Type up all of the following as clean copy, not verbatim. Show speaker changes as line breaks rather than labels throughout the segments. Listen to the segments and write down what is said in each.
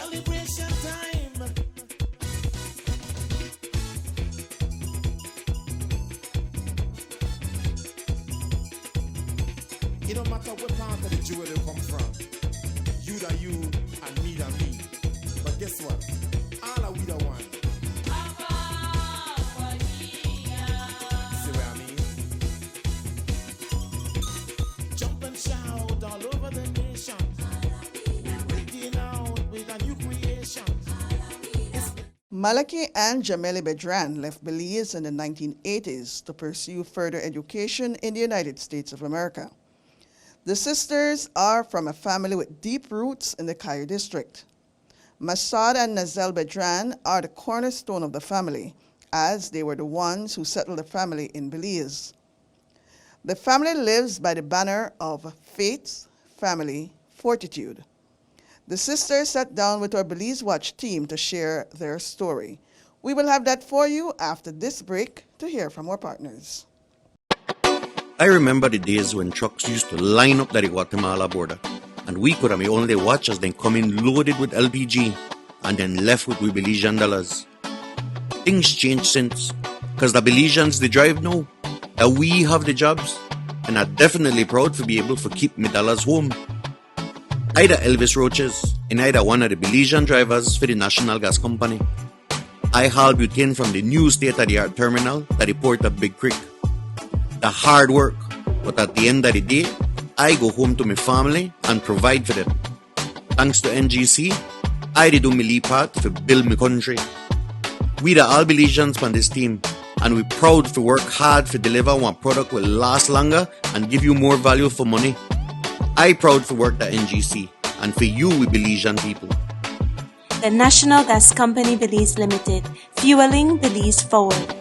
celebration time. It don't matter what part of the jewel they come from. You da you and me da me. But guess what? All are we the one. See what I mean? Jump and shout all over the nation. We're breaking out with a new creation.
Malaqui and Jameli Bedran left Belize in the 1980s to pursue further education in the United States of America. The sisters are from a family with deep roots in the Cayo district. Masad and Nazel Bedran are the cornerstone of the family, as they were the ones who settled the family in Belize. The family lives by the banner of faith, family, fortitude. The sisters sat down with our Belize Watch team to share their story. We will have that for you after this break to hear from our partners.
I remember the days when trucks used to line up at the Guatemala border, and we could have only watch as they come in loaded with LPG and then left with we Belizean dollars. Things changed since, because the Belizeans they drive now, that we have the jobs, and are definitely proud to be able to keep me dollars home. Either Elvis Roaches and either one of the Belizean drivers for the National Gas Company. I haul butane from the new state-of-the-art terminal to the port of Big Creek. The hard work, but at the end of the day, I go home to my family and provide for them. Thanks to NGC, I did do my lead part to build my country. We the all Belizeans on this team, and we proud to work hard to deliver one product will last longer and give you more value for money. I proud to work at NGC, and for you we Belizean people.
The National Gas Company Belize Limited, fueling Belize forward.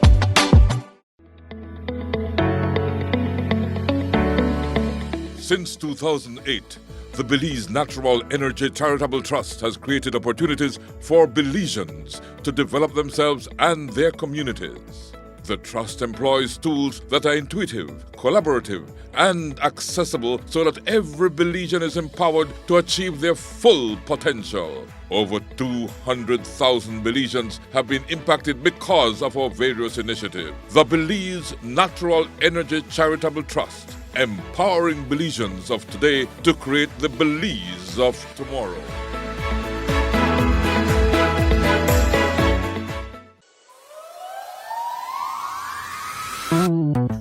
Since 2008, the Belize Natural Energy Charitable Trust has created opportunities for Belizeans to develop themselves and their communities. The trust employs tools that are intuitive, collaborative, and accessible so that every Belizean is empowered to achieve their full potential. Over 200,000 Belizeans have been impacted because of our various initiatives. The Belize Natural Energy Charitable Trust, empowering Belizeans of today to create the Belize of tomorrow.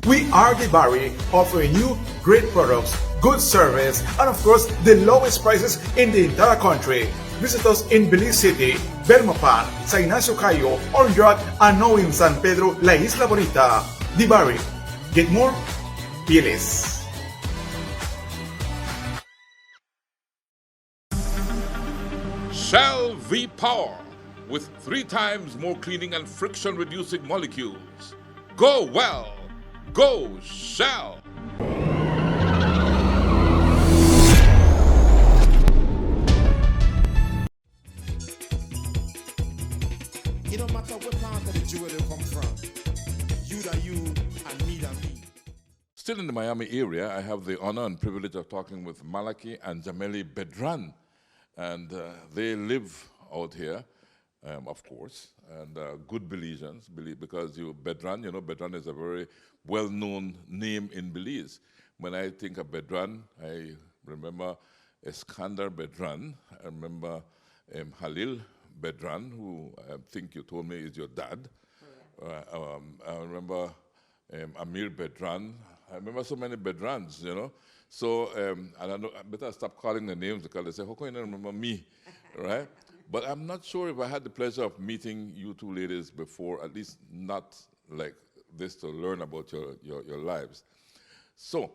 We are the Barry, offering you great products, good service, and of course, the lowest prices in the entire country. Visit us in Belize City, Belmopan, San Ignacio Cayo, Orange Rock, and now in San Pedro, La Isla Bonita. The Barry. Get more? Be less.
Shell V-Power, with 3 times more cleaning and friction-reducing molecules. Go well! Go Shell!
It don't matter what part of the jewel they come from. You da you and me da me.
Still in the Miami area, I have the honor and privilege of talking with Malaqui and Jameli Bedran. And they live out here, of course, and good Belizeans, because Bedran, Bedran is a very well-known name in Belize. When I think of Bedran, I remember Iskander Bedran. I remember Halil Bedran, who I think you told me is your dad. I remember Amir Bedran. I remember so many Bedrans, So, and I know I better stop calling the names because they say, how can you not remember me, right? But I'm not sure if I had the pleasure of meeting you two ladies before, at least not like this, to learn about your lives. So,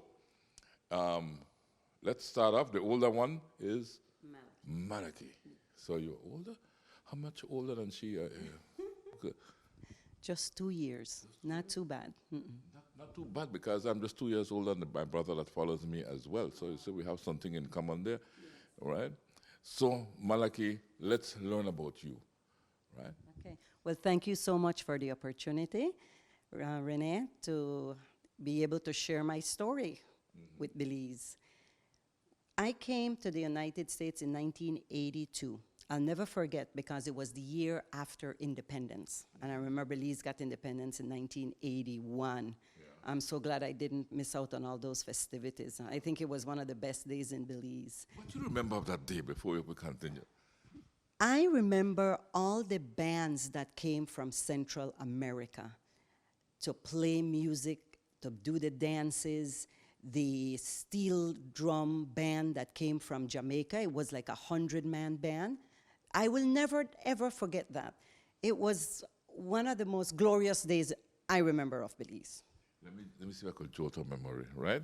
let's start off. The older one is Malaqui. So you're older? How much older than she? Good.
Just 2 years. Not too bad.
Not too bad, because I'm just 2 years older than my brother that follows me as well. So you see, we have something in common there, right? So, Malaqui, let's learn about you, right?
Okay. Well, thank you so much for the opportunity, Renee, to be able to share my story with Belize. I came to the United States in 1982 I'll never forget because it was the year after independence. And I remember Belize got independence in 1981. I'm so glad I didn't miss out on all those festivities. I think it was one of the best days in Belize.
What do you remember of that day before we continue?
I remember all the bands that came from Central America to play music, to do the dances, the steel drum band that came from Jamaica. It was like 100-man band. I will never, ever forget that. It was one of the most glorious days I remember of Belize.
Let me see if I could jot a memory, right?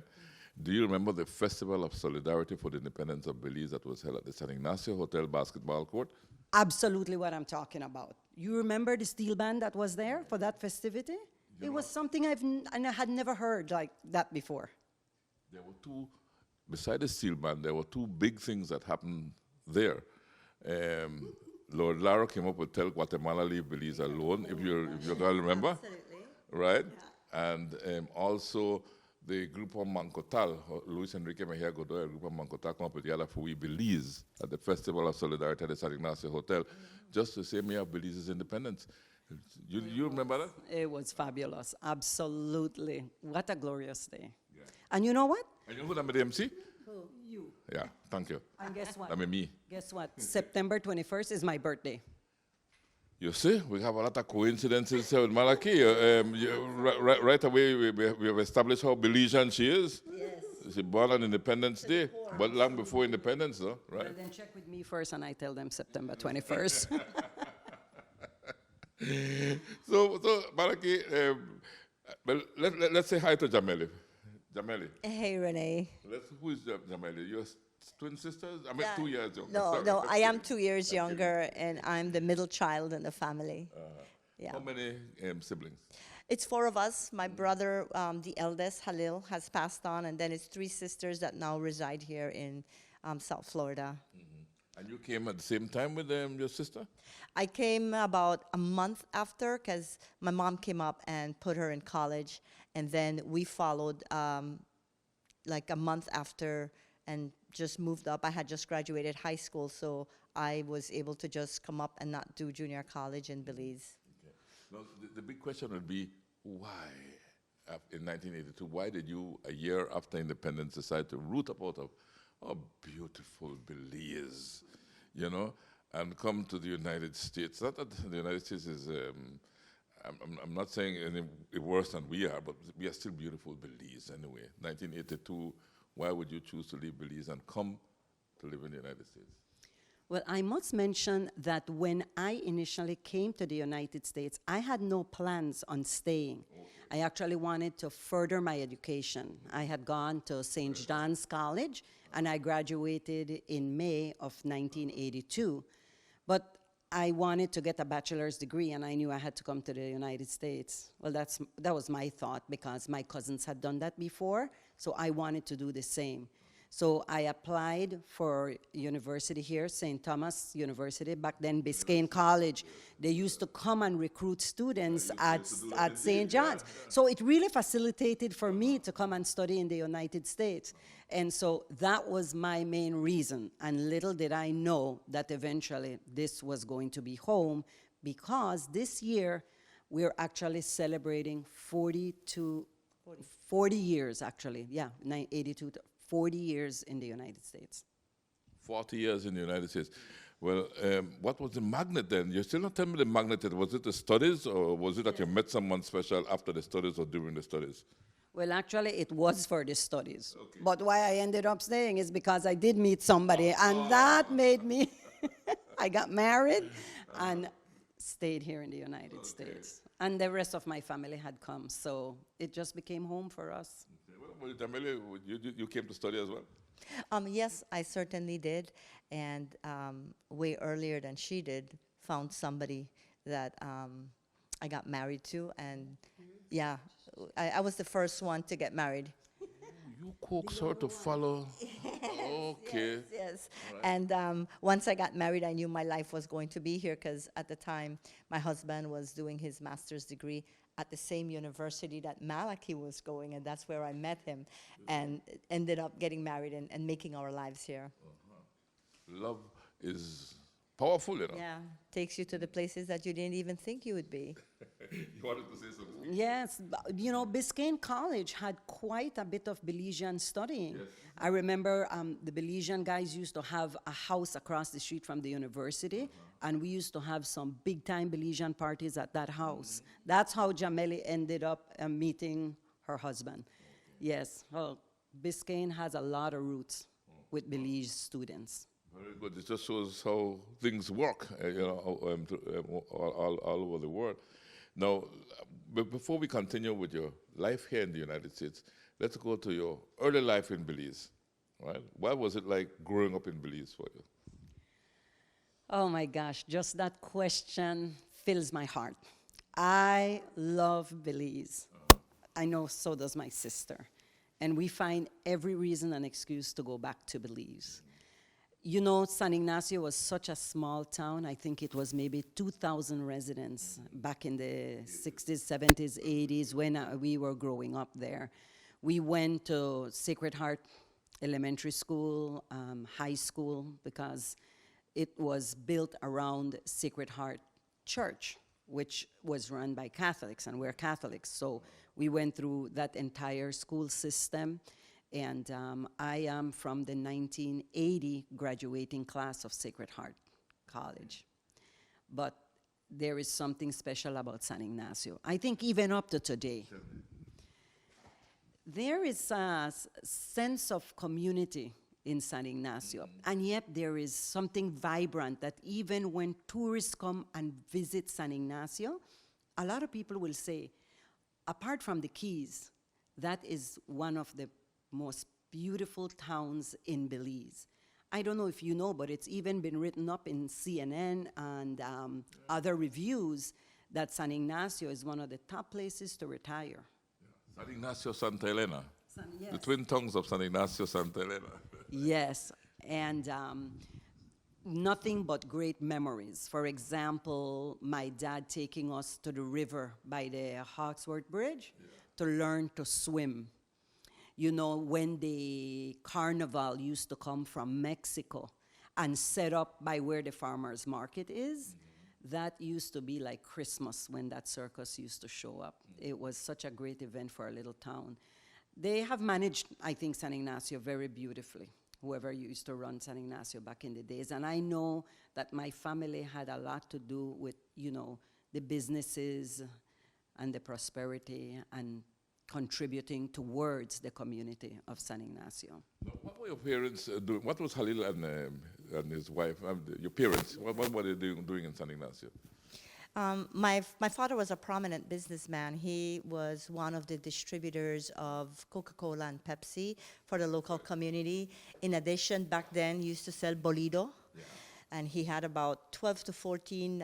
Do you remember the Festival of Solidarity for the Independence of Belize that was held at the San Ignacio Hotel basketball court?
Absolutely what I'm talking about. You remember the steel band that was there for that festivity? It was something I had never heard like that before.
There were two, beside the steel band, there were two big things that happened there. Lord Lara came up with Tell Guatemala Leave Belize Alone, if you're going to remember.
Absolutely.
Right? Yeah. And also the group of Mancotal, Luis Enrique Mejia Godoy, group of Mancotal come up with Yala Fui Belize at the Festival of Solidarity at the San Ignacio Hotel, just to say, year of Belize's independence. You remember that?
It was fabulous, absolutely. What a glorious day. Yeah. And you know what?
And you know who I'm the MC?
Who? You.
Yeah, thank you.
And guess what?
I mean me.
Guess what? September 21st is my birthday.
You see, we have a lot of coincidences here with Malaqui. Right away, we have established how Belizean she is. Yes. She born on Independence Day, but long before Independence, though, right?
Well, then check with me first, and I tell them September 21st.
So Malaqui, well, let's say hi to Jameli. Jameli.
Hey, Renee.
Who is Jameli? You're twin sisters? I mean,
Yeah.
2 years younger.
No, I am 2 years younger, and I'm the middle child in the family. Yeah.
How many siblings?
It's 4 of us. My brother, the eldest, Halil, has passed on, and then it's 3 sisters that now reside here in South Florida.
And you came at the same time with your sister?
I came about a month after because my mom came up and put her in college, and then we followed like a month after and just moved up. I had just graduated high school, so I was able to just come up and not do junior college in Belize.
Okay. Now, the big question would be, why, in 1982, why did you, a year after independence, decide to root up out of beautiful Belize, you know, and come to the United States? Not that the United States is, I'm not saying any worse than we are, but we are still beautiful Belize anyway. 1982, why would you choose to leave Belize and come to live in the United States?
Well, I must mention that when I initially came to the United States, I had no plans on staying. Okay. I actually wanted to further my education. I had gone to St. John's College, and I graduated in May of 1982. But I wanted to get a bachelor's degree, and I knew I had to come to the United States. Well, that was my thought, because my cousins had done that before, so I wanted to do the same. So I applied for university here, St. Thomas University, back then Biscayne College. They used to come and recruit students at St. John's. So it really facilitated for me to come and study in the United States. And so that was my main reason. And little did I know that eventually this was going to be home, because this year we're actually celebrating 40 years, actually. Yeah, 82 to 40 years in the United States.
40 years in the United States. Well, what was the magnet then? You're still not telling me the magnet. Was it the studies, or was it that you met someone special after the studies or during the studies?
Well, actually, it was for the studies. Okay. But why I ended up staying is because I did meet somebody, and that made me, I got married and stayed here in the United States. And the rest of my family had come, so it just became home for us.
Well, Jameli, you came to study as well?
Yes, I certainly did, and way earlier than she did, found somebody that I got married to, and yeah, I was the first one to get married.
You coaxed her to follow. Okay.
Yes. Right. And once I got married, I knew my life was going to be here, because at the time, my husband was doing his master's degree at the same university that Malaqui was going, and that's where I met him, and ended up getting married and making our lives here.
Love is powerful, you know.
Yeah, takes you to the places that you didn't even think you would be.
You wanted to say something?
Yes, you know, Biscayne College had quite a bit of Belizean studying. Yes. I remember the Belizean guys used to have a house across the street from the university, and we used to have some big-time Belizean parties at that house. That's how Jameli ended up meeting her husband. Yes, well, Biscayne has a lot of roots with Belize students.
Very good. It just shows how things work, you know, all over the world. Now, before we continue with your life here in the United States, let's go to your early life in Belize, right? What was it like growing up in Belize for you?
Oh my gosh, just that question fills my heart. I love Belize. I know so does my sister. And we find every reason and excuse to go back to Belize. You know, San Ignacio was such a small town. I think it was maybe 2,000 residents back in the 60s, 70s, 80s when we were growing up there. We went to Sacred Heart Elementary School, high school, because it was built around Sacred Heart Church, which was run by Catholics, and we're Catholics. So we went through that entire school system. And I am from the 1980 graduating class of Sacred Heart College. But there is something special about San Ignacio. I think even up to today, there is a sense of community in San Ignacio. And yet there is something vibrant that even when tourists come and visit San Ignacio, a lot of people will say, apart from the Keys, that is one of the most beautiful towns in Belize. I don't know if you know, but it's even been written up in CNN and other reviews that San Ignacio is one of the top places to retire.
Yeah. San Ignacio, Santa Elena.
Yes.
The twin tongues of San Ignacio, Santa Elena.
Yes, and nothing but great memories. For example, my dad taking us to the river by the Hawksworth Bridge to learn to swim. You know, when the carnival used to come from Mexico and set up by where the farmers market is, that used to be like Christmas when that circus used to show up. It was such a great event for a little town. They have managed, I think, San Ignacio very beautifully, whoever used to run San Ignacio back in the days. And I know that my family had a lot to do with, you know, the businesses and the prosperity and contributing towards the community of San Ignacio.
What were your parents doing? What was Halil and his wife, your parents, what were they doing in San Ignacio?
My father was a prominent businessman. He was one of the distributors of Coca-Cola and Pepsi for the local community. In addition, back then, he used to sell bolido. Yeah. And he had about 12 to 14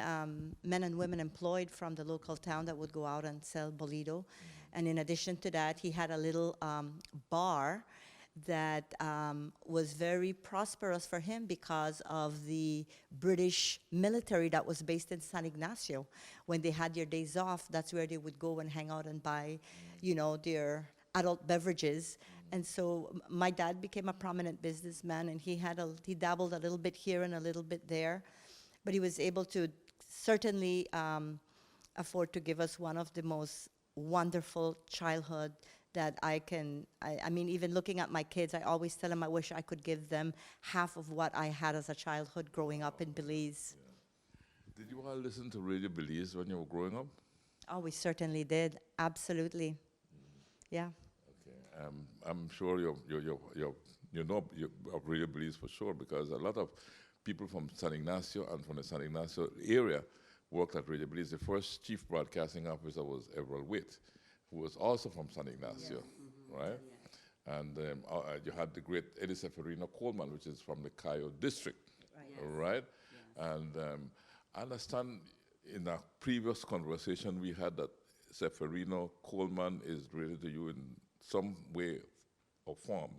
men and women employed from the local town that would go out and sell bolido. And in addition to that, he had a little bar that was very prosperous for him because of the British military that was based in San Ignacio. When they had their days off, that's where they would go and hang out and buy, you know, their adult beverages. And so my dad became a prominent businessman, and he dabbled a little bit here and a little bit there, but he was able to certainly afford to give us one of the most wonderful childhood that I mean, even looking at my kids, I always tell them I wish I could give them half of what I had as a childhood growing up in Belize.
Yeah. Did you all listen to Radio Belize when you were growing up?
Oh, we certainly did, absolutely. Yeah.
Okay. I'm sure you know of Radio Belize for sure, because a lot of people from San Ignacio and from the San Ignacio area worked at Radio Belize. The first chief broadcasting officer was Everald Witt, who was also from San Ignacio, right? Yeah. And you had the great Eddie Seferino Coleman, which is from the Cayo district, right? Yes. And I understand in a previous conversation we had that Seferino Coleman is related to you in some way or form.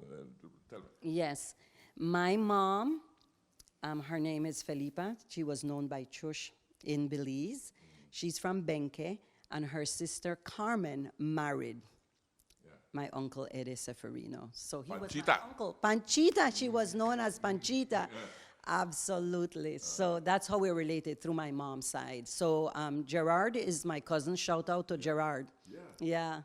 Tell me.
Yes. My mom, her name is Felipa. She was known by Chush in Belize. She's from Benque, and her sister Carmen married my uncle Eddie Seferino. So he was my uncle. Panchita, she was known as Panchita. Absolutely. So that's how we're related through my mom's side. So Gerard is my cousin. Shout out to Gerard. Yeah.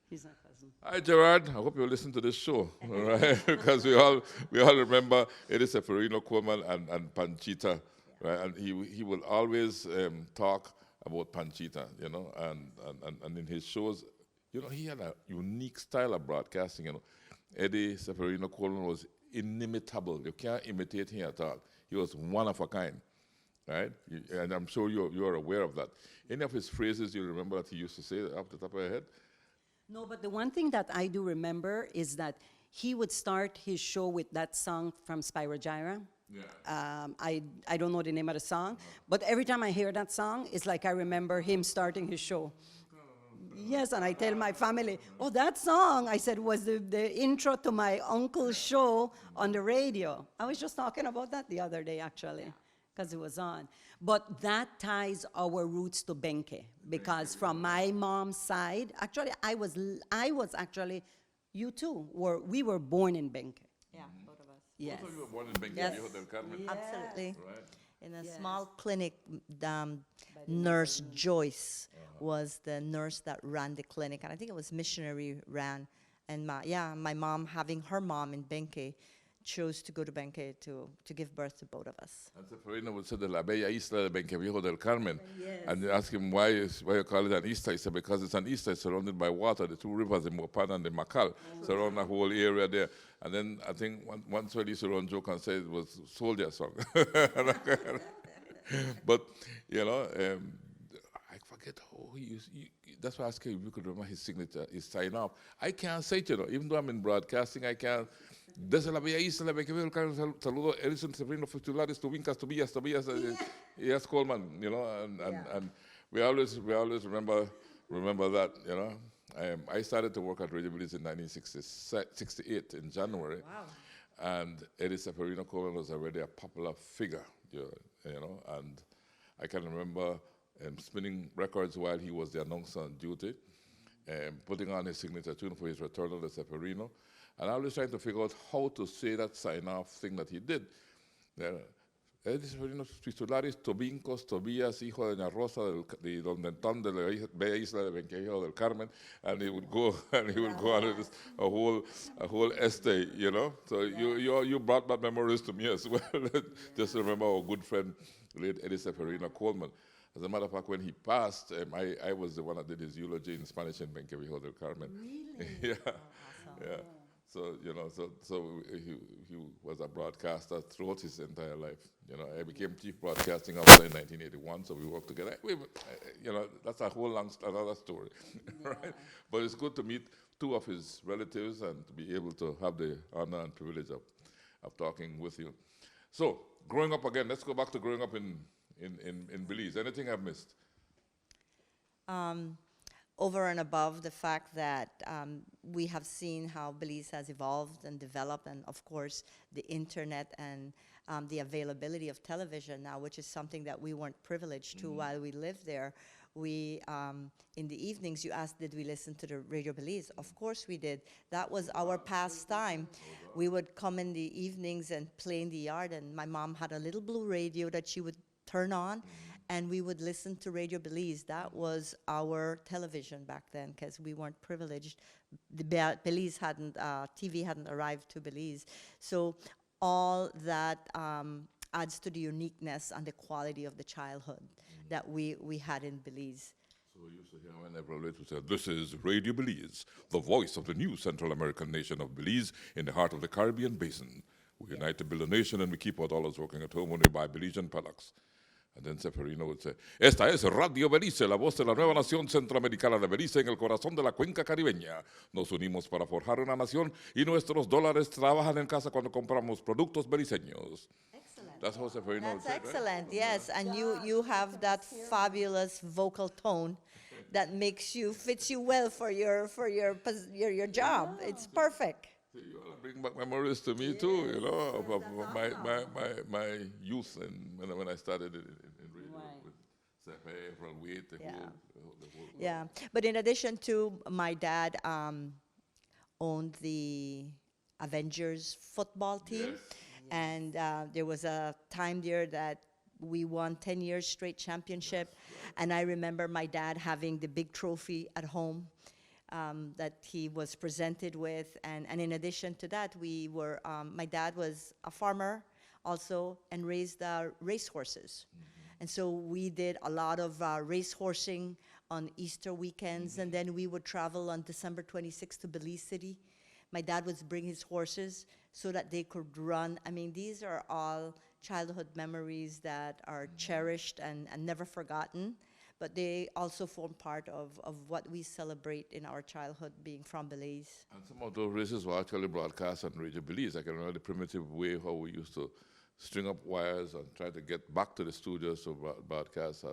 He's my cousin.
Hi, Gerard. I hope you listen to this show, all right? Because we all remember Eddie Seferino Coleman and Panchita, right? And he will always talk about Panchita, you know, and in his shows, you know, he had a unique style of broadcasting, you know. Eddie Seferino Coleman was inimitable. You can't imitate him at all. He was one of a kind, right? And I'm sure you're aware of that. Any of his phrases you remember that he used to say off the top of your head?
No, but the one thing that I do remember is that he would start his show with that song from Spyro Gyra.
Yeah.
I don't know the name of the song, but every time I hear that song, it's like I remember him starting his show. Yes, and I tell my family, oh, that song, I said, was the intro to my uncle's show on the radio. I was just talking about that the other day, actually, because it was on. But that ties our roots to Benke, because from my mom's side, actually, I was actually, you too, we were born in Benke.
Yeah, both of us.
Yes.
Both of you were born in Benguet,
Yes.
Viejo del Carmen.
Absolutely.
Right.
In a small clinic, Nurse Joyce was the nurse that ran the clinic, and I think it was missionary ran. And my mom, having her mom in Benque, chose to go to Benque to give birth to both of us.
And Seferino would say de la bella isla de Benqueviejo del Carmen. And you ask him why you call it an isla. He said because it's an isla surrounded by water, the two rivers, the Mopan and the Macal, surround the whole area there. And then I think once we used to run joke and say it was Soldier song. But, you know, I forget how he used, that's why I asked you if you could remember his signature, his sign off. I can't say it, you know, even though I'm in broadcasting, I can't. Desde la bella isla, saludo Edison Seferino Fustularis, Tubincas, Tobias, yes, Coleman, you know, and we always remember that, you know. I started to work at Radio Belize in 1968 in January.
Wow.
And Eddie Seferino Coleman was already a popular figure, you know, and I can remember spinning records while he was the announcer on duty, putting on his signature tune for his return of the Seferino. And I was trying to figure out how to say that sign-off thing that he did. Eddie Seferino Fistularis, Tobincos, Tobias, hijo de Doña Rosa, de Don Dentón de la bella isla de Benquejo del Carmen, and he would go on this, a whole essay, you know. So you brought back memories to me as well. Just remember our good friend, late Eddie Seferino Coleman. As a matter of fact, when he passed, I was the one that did his eulogy in Spanish in Benquejo del Carmen.
Really?
Yeah.
Awesome.
Yeah. So, you know, so he was a broadcaster throughout his entire life. You know, I became chief broadcasting officer in 1981, so we worked together. You know, that's a whole another story, right? But it's good to meet two of his relatives and to be able to have the honor and privilege of talking with you. So, growing up again, let's go back to growing up in Belize. Anything I've missed?
Over and above the fact that we have seen how Belize has evolved and developed, and of course the internet and the availability of television now, which is something that we weren't privileged to while we lived there. We, in the evenings, you asked, did we listen to the Radio Belize? Of course we did. That was our pastime. We would come in the evenings and play in the yard, and my mom had a little blue radio that she would turn on, and we would listen to Radio Belize. That was our television back then, because we weren't privileged. Belize hadn't, TV hadn't arrived to Belize. So all that adds to the uniqueness and the quality of the childhood that we had in Belize.
So we used to hear whenever we said, this is Radio Belize, the voice of the new Central American nation of Belize in the heart of the Caribbean Basin. We unite to build a nation and we keep our dollars working at home when we buy Belizean products. And then Seferino would say, esta es Radio Belize, la voz de la nueva nación centroamericana de Belize en el corazón de la cuenca caribeña. Nos unimos para forjar una nación y nuestros dólares trabajan en casa cuando compramos productos beliceños.
Excellent.
That's how Seferino would
That's
say it, right?
excellent, yes. And you have that fabulous vocal tone that fits you well for your job. It's perfect.
So you all bring back memories to me too, you know, of my youth and when I started in radio with Sefe, from Wheat, the whole
Yeah, but in addition to, my dad owned the Avengers football team. And there was a time there that we won 10 years straight championship. And I remember my dad having the big trophy at home that he was presented with. And in addition to that, my dad was a farmer also and raised racehorses. And so we did a lot of racehorsing on Easter weekends, and then we would travel on December 26th to Belize City. My dad would bring his horses so that they could run. I mean, these are all childhood memories that are cherished and never forgotten, but they also form part of what we celebrate in our childhood being from Belize.
And some of those races were actually broadcast on Radio Belize. I can remember the primitive way how we used to string up wires and try to get back to the studios to broadcast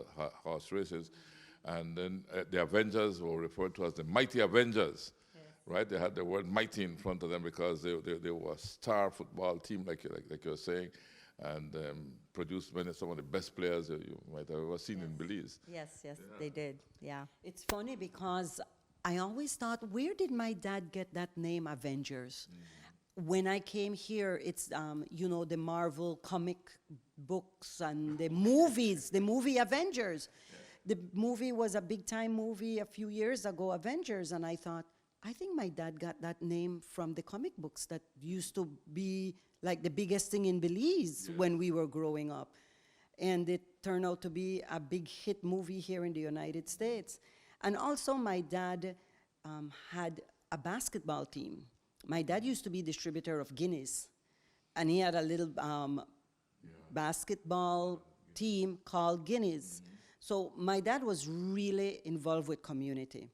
horse races. And then the Avengers were referred to as the Mighty Avengers, right? They had the word mighty in front of them because they were a star football team, like you were saying, and produced some of the best players you might have ever seen in Belize.
Yes, they did, yeah.
It's funny because I always thought, where did my dad get that name, Avengers? When I came here, it's, the Marvel comic books and the movies, the movie Avengers. The movie was a big-time movie a few years ago, Avengers, and I thought, I think my dad got that name from the comic books that used to be like the biggest thing in Belize when we were growing up. And it turned out to be a big hit movie here in the United States. And also my dad had a basketball team. My dad used to be distributor of Guinness, and he had a little basketball team called Guinness. So my dad was really involved with community.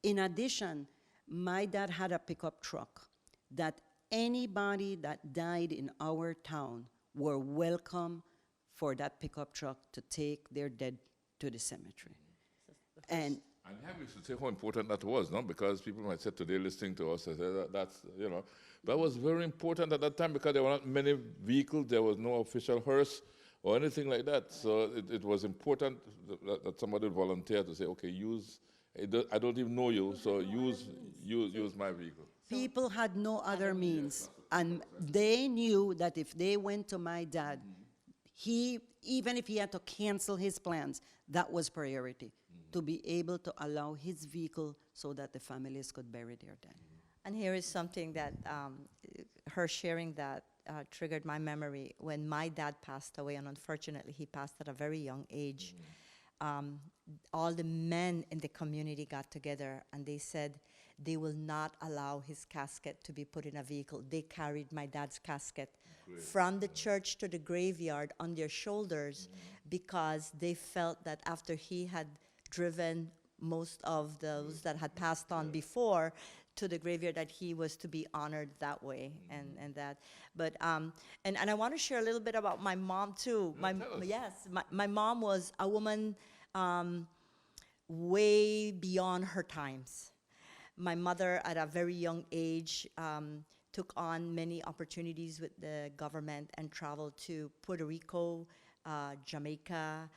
In addition, my dad had a pickup truck that anybody that died in our town were welcome for that pickup truck to take their dead to the cemetery. And
Ham used to say how important that was, no? Because people might say today listening to us, that was very important at that time because there were not many vehicles, there was no official hearse or anything like that. So it was important that somebody would volunteer to say, okay, I don't even know you, so use my vehicle.
People had no other means, and they knew that if they went to my dad, even if he had to cancel his plans, that was priority, to be able to allow his vehicle so that the families could bury their dead.
And here is something that her sharing that triggered my memory. When my dad passed away, and unfortunately he passed at a very young age, all the men in the community got together and they said they will not allow his casket to be put in a vehicle. They carried my dad's casket from the church to the graveyard on their shoulders because they felt that after he had driven most of those that had passed on before to the graveyard, that he was to be honored that way, and that. But and I want to share a little bit about my mom too. My mom was a woman way beyond her times. My mother, at a very young age, took on many opportunities with the government and traveled to Puerto Rico, Jamaica,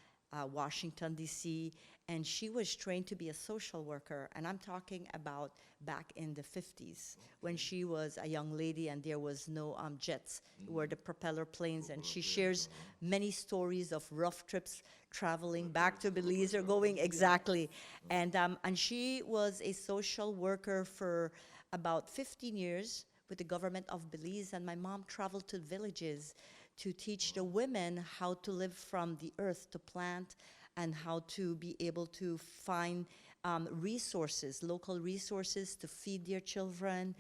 Washington, D.C., and she was trained to be a social worker. And I'm talking about back in the 50s when she was a young lady and there was no jets, were the propeller planes. And she shares many stories of rough trips traveling back to Belize or going exactly. And she was a social worker for about 15 years with the government of Belize. And my mom traveled to villages to teach the women how to live from the earth, to plant, and how to be able to find resources, local resources to feed their children,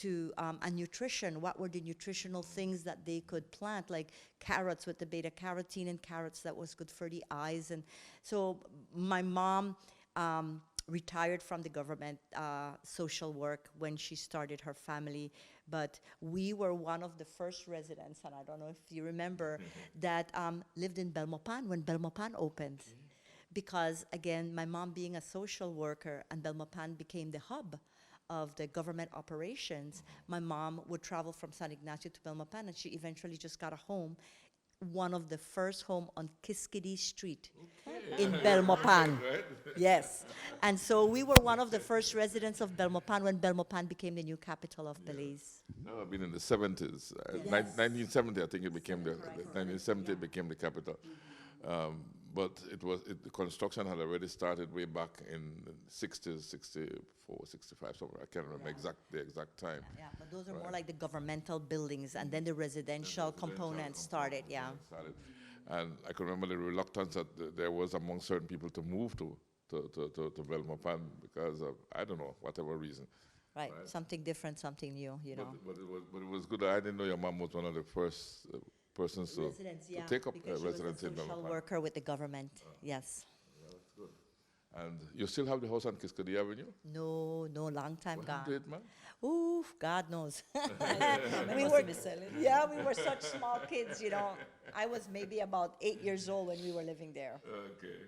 and nutrition. What were the nutritional things that they could plant, like carrots with the beta carotene and carrots that was good for the eyes. And so my mom retired from the government social work when she started her family. But we were one of the first residents, and I don't know if you remember, that lived in Belmopan when Belmopan opened. Because, again, my mom being a social worker and Belmopan became the hub of the government operations, my mom would travel from San Ignacio to Belmopan, and she eventually just got a home one of the first home on Kiskadee Street in Belmopan. Yes. And so we were one of the first residents of Belmopan when Belmopan became the new capital of Belize.
No, I've been in the 70s. 1970, I think it became the 1970 it became the capital. But the construction had already started way back in the 60s, 64, 65, somewhere. I can't remember the exact time.
Yeah, but those are more like the governmental buildings, and then the residential component started,
And I can remember the reluctance that there was among certain people to move to Belmopan because of, I don't know, whatever reason.
Right, something different, something new, you know.
But it was good. I didn't know your mom was one of the first persons to take up residency in
Because she was a social
Belmopan.
worker with the government, yes.
Yeah, that's good. And you still have the house on Kiskadee Avenue?
No, long time
What
gone.
happened to it, man?
Oof, God knows. we were such small kids, you know. I was maybe about 8 years old when we were living there.
Okay.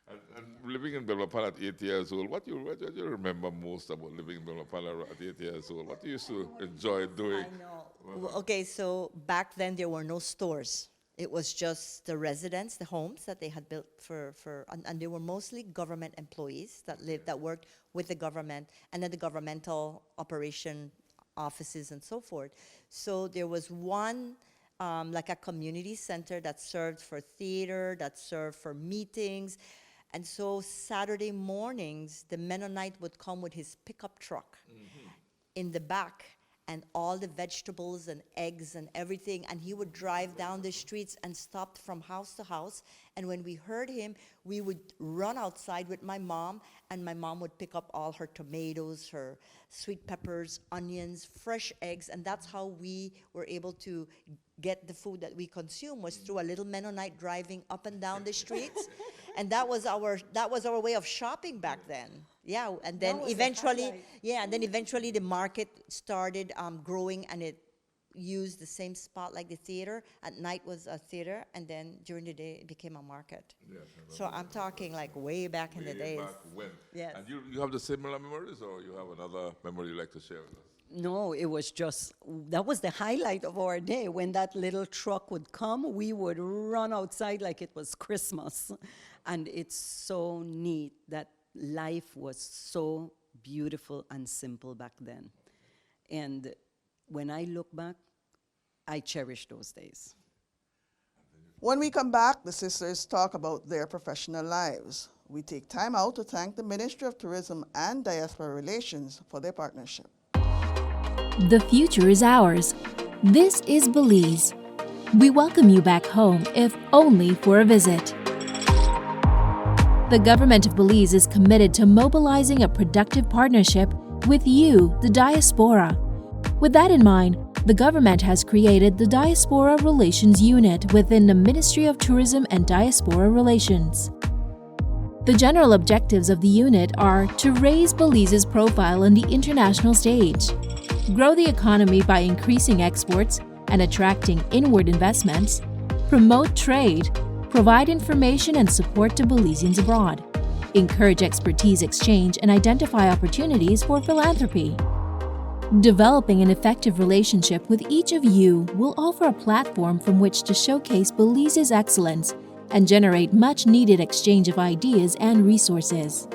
And living in Belmopan at 8 years old, what do you remember most about living in Belmopan at 8 years old? What do you used to enjoy doing?
I know. Okay, so back then there were no stores. It was just the residents, the homes that they had built and they were mostly government employees that worked with the government, and then the governmental operation offices and so forth. So there was one, like a community center that served for theater, that served for meetings. And so Saturday mornings, the Mennonite would come with his pickup truck in the back, and all the vegetables and eggs and everything, and he would drive down the streets and stop from house to house. And when we heard him, we would run outside with my mom, and my mom would pick up all her tomatoes, her sweet peppers, onions, fresh eggs, and that's how we were able to get the food that we consume, was through a little Mennonite driving up and down the streets. And that was our way of shopping back then. Yeah, and then eventually the market started growing, and it used the same spot like the theater. At night was a theater, and then during the day it became a market. Yes, so I'm talking like way back in the days.
Back when.
Yes.
And you have the similar memories, or you have another memory you'd like to share with us?
No, it was that was the highlight of our day. When that little truck would come, we would run outside like it was Christmas. And it's so neat that life was so beautiful and simple back then. And when I look back, I cherish those days.
When we come back, the sisters talk about their professional lives. We take time out to thank the Ministry of Tourism and Diaspora Relations for their partnership.
The future is ours. This is Belize. We welcome you back home, if only for a visit. The government of Belize is committed to mobilizing a productive partnership with you, the diaspora. With that in mind, the government has created the Diaspora Relations Unit within the Ministry of Tourism and Diaspora Relations. The general objectives of the unit are to raise Belize's profile on the international stage, grow the economy by increasing exports and attracting inward investments, promote trade, provide information and support to Belizeans abroad, encourage expertise exchange and identify opportunities for philanthropy. Developing an effective relationship with each of you will offer a platform from which to showcase Belize's excellence and generate much-needed exchange of ideas and resources.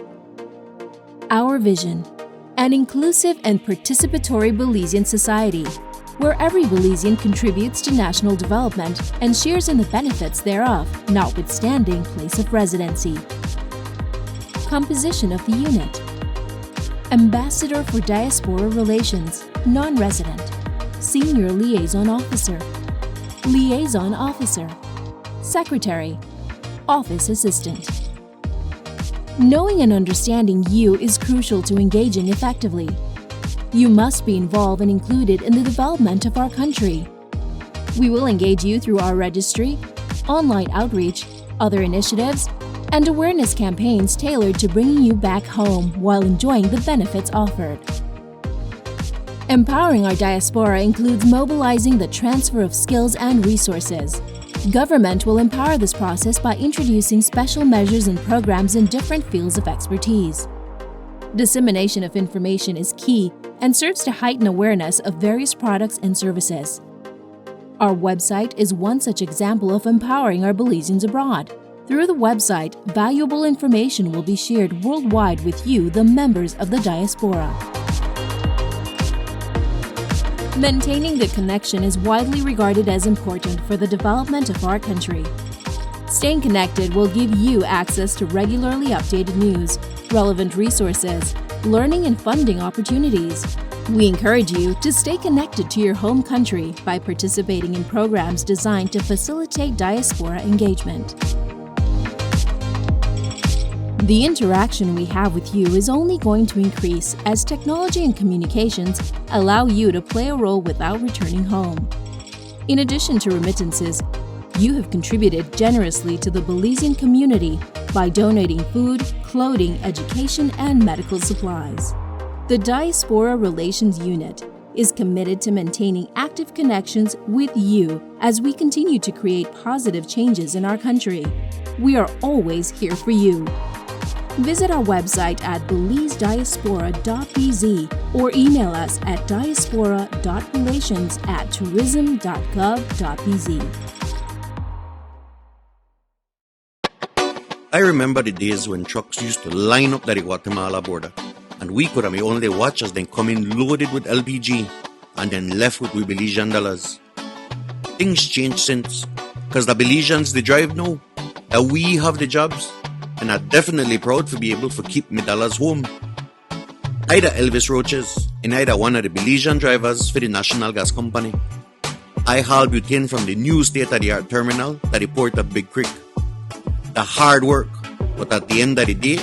Our vision: an inclusive and participatory Belizean society, where every Belizean contributes to national development and shares in the benefits thereof, notwithstanding place of residency. Composition of the unit: Ambassador for Diaspora Relations, non-resident, Senior Liaison Officer, Liaison Officer, Secretary, Office Assistant. Knowing and understanding you is crucial to engaging effectively. You must be involved and included in the development of our country. We will engage you through our registry, online outreach, other initiatives, and awareness campaigns tailored to bringing you back home while enjoying the benefits offered. Empowering our diaspora includes mobilizing the transfer of skills and resources. Government will empower this process by introducing special measures and programs in different fields of expertise. Dissemination of information is key and serves to heighten awareness of various products and services. Our website is one such example of empowering our Belizeans abroad. Through the website, valuable information will be shared worldwide with you, the members of the diaspora. Maintaining the connection is widely regarded as important for the development of our country. Staying connected will give you access to regularly updated news, relevant resources, learning and funding opportunities. We encourage you to stay connected to your home country by participating in programs designed to facilitate diaspora engagement. The interaction we have with you is only going to increase as technology and communications allow you to play a role without returning home. In addition to remittances, you have contributed generously to the Belizean community by donating food, clothing, education, and medical supplies. The Diaspora Relations Unit is committed to maintaining active connections with you as we continue to create positive changes in our country. We are always here for you. Visit our website at belizediaspora.bz or email us at diaspora.relations@tourism.gov.bz.
I remember the days when trucks used to line up at the Guatemala border, and we could have only watch as they come in loaded with LPG and then left with we Belizean dollars. Things changed since, because the Belizeans they drive now, that we have the jobs, and are definitely proud to be able to keep me dollars home. Either Elvis Roaches, and either one of the Belizean drivers for the National Gas Company. I haul butane from the new state-of-the-art terminal to the port of Big Creek. The hard work, but at the end of the day,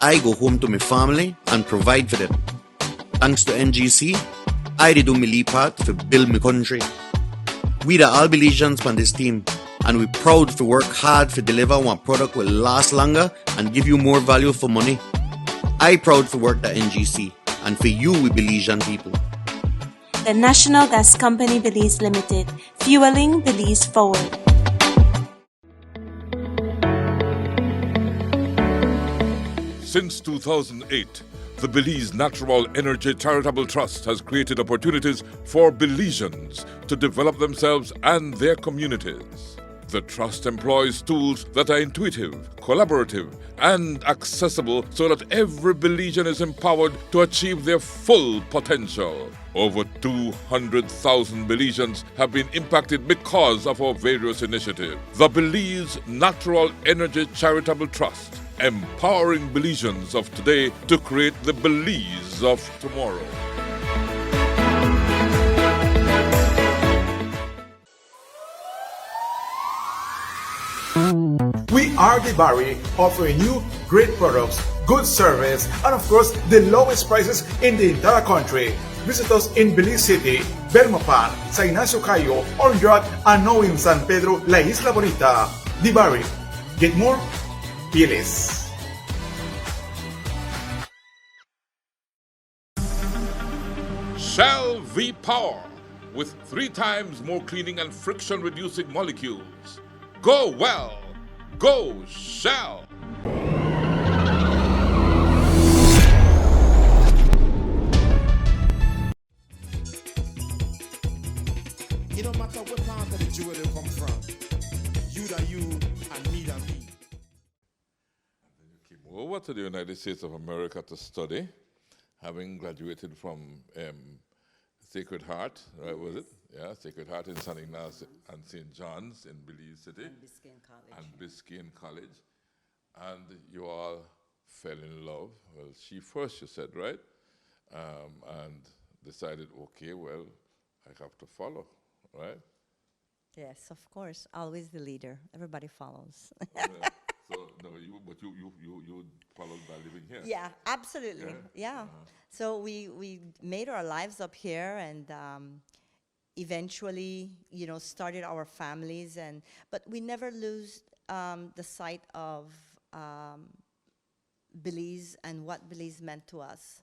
I go home to my family and provide for them. Thanks to NGC, I did do my lead part to build my country. We the all Belizeans on this team, and we're proud to work hard to deliver one product will last longer and give you more value for money. I proud to work at NGC, and for you we Belizean people.
The National Gas Company Belize Limited, fueling Belize forward.
Since 2008, the Belize Natural Energy Charitable Trust has created opportunities for Belizeans to develop themselves and their communities. The trust employs tools that are intuitive, collaborative, and accessible so that every Belizean is empowered to achieve their full potential. Over 200,000 Belizeans have been impacted because of our various initiatives. The Belize Natural Energy Charitable Trust, empowering Belizeans of today to create the Belize of tomorrow.
We are the Barry, offering you great products, good service, and of course, the lowest prices in the entire country. Visit us in Belize City, Belmopan, San Ignacio Cayo, Orange, and now in San Pedro, La Isla Bonita. The Barry. Get more? Be less.
Shell V-Power, with 3 times more cleaning and friction-reducing molecules. Go well! Go Shell!
It don't matter what part of the jewel they come from. You that you and me that me.
Came over to the United States of America to study, having graduated from Sacred Heart, right, was it? Yeah, Sacred Heart in San Ignacio and St. John's in Belize City.
And Biscayne College.
And Biscayne College. And you all fell in love. Well, she first, you said, right? And decided, okay, well, I have to follow, right?
Yes, of course. Always the leader. Everybody follows.
So, no, you followed by living here.
Yeah, absolutely. Yeah. So we made our lives up here, and eventually, started our families, but we never lose the sight of Belize and what Belize meant to us.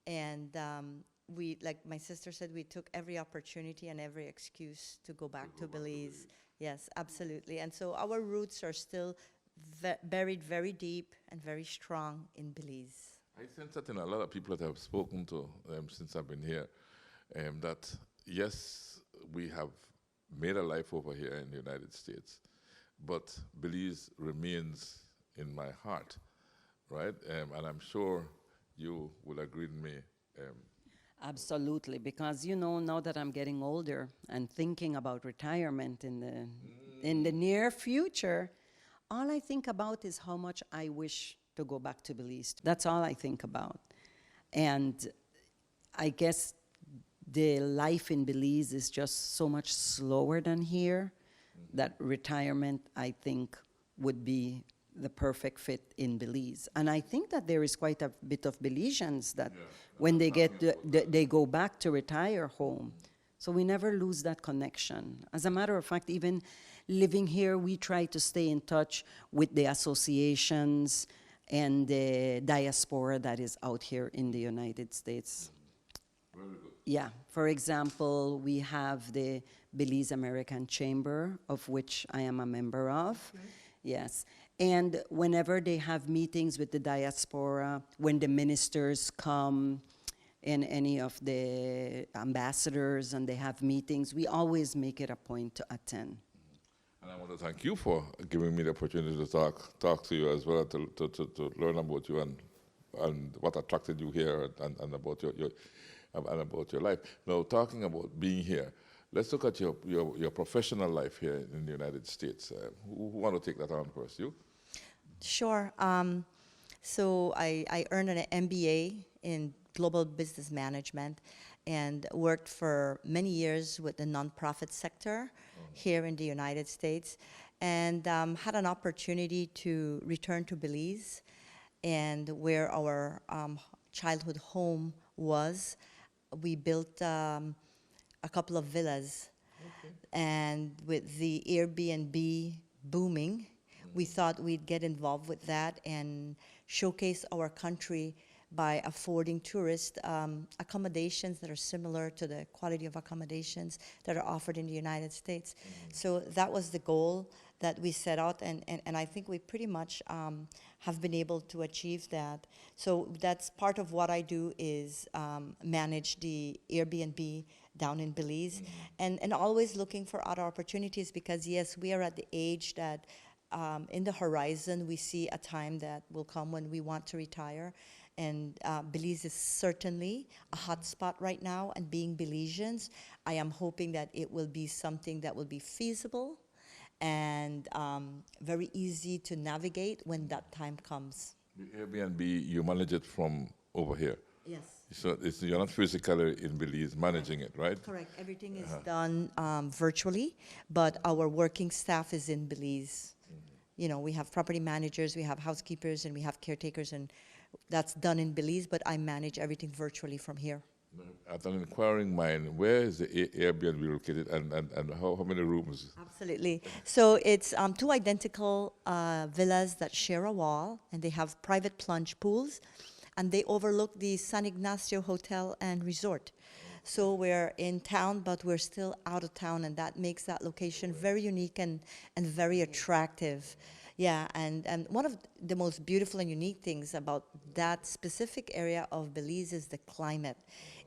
And we, like my sister said, we took every opportunity and every excuse to go back to Belize. Yes, absolutely. And so our roots are still buried very deep and very strong in Belize.
I sense that in a lot of people that I've spoken to since I've been here, that yes, we have made a life over here in the United States, but Belize remains in my heart, right? And I'm sure you will agree with me.
Absolutely, because now that I'm getting older and thinking about retirement in the near future, all I think about is how much I wish to go back to Belize. That's all I think about. And I guess the life in Belize is just so much slower than here that retirement, I think, would be the perfect fit in Belize. And I think that there is quite a bit of Belizeans that when they they go back to retire home. So we never lose that connection. As a matter of fact, even living here, we try to stay in touch with the associations and the diaspora that is out here in the United States.
Very good.
Yeah, for example, we have the Belize American Chamber, of which I am a member of. Okay. Yes, and whenever they have meetings with the diaspora, when the ministers come and any of the ambassadors and they have meetings, we always make it a point to attend.
And I want to thank you for giving me the opportunity to talk to you as well, to learn about you and what attracted you here and about your life. Now, talking about being here, let's look at your professional life here in the United States. Who want to take that on first? You?
Sure. So I earned an MBA in global business management and worked for many years with the nonprofit sector here in the United States, and had an opportunity to return to Belize, and where our childhood home was. We built a couple of villas, and with the Airbnb booming, we thought we'd get involved with that and showcase our country by affording tourists accommodations that are similar to the quality of accommodations that are offered in the United States. So that was the goal that we set out, and I think we pretty much have been able to achieve that. So that's part of what I do, is manage the Airbnb down in Belize, and always looking for other opportunities, because yes, we are at the age that in the horizon we see a time that will come when we want to retire. And Belize is certainly a hot spot right now, and being Belizeans, I am hoping that it will be something that will be feasible and very easy to navigate when that time comes.
The Airbnb, you manage it from over here?
Yes.
So you're not physically in Belize managing it, right?
Correct. Everything is done virtually, but our working staff is in Belize. You know, we have property managers, we have housekeepers, and we have caretakers, and that's done in Belize, but I manage everything virtually from here.
At an inquiring mind, where is the Airbnb located, and how many rooms?
Absolutely. So it's two identical villas that share a wall, and they have private plunge pools, and they overlook the San Ignacio Hotel and Resort. So we're in town, but we're still out of town, and that makes that location very unique and very attractive. Yeah, and one of the most beautiful and unique things about that specific area of Belize is the climate.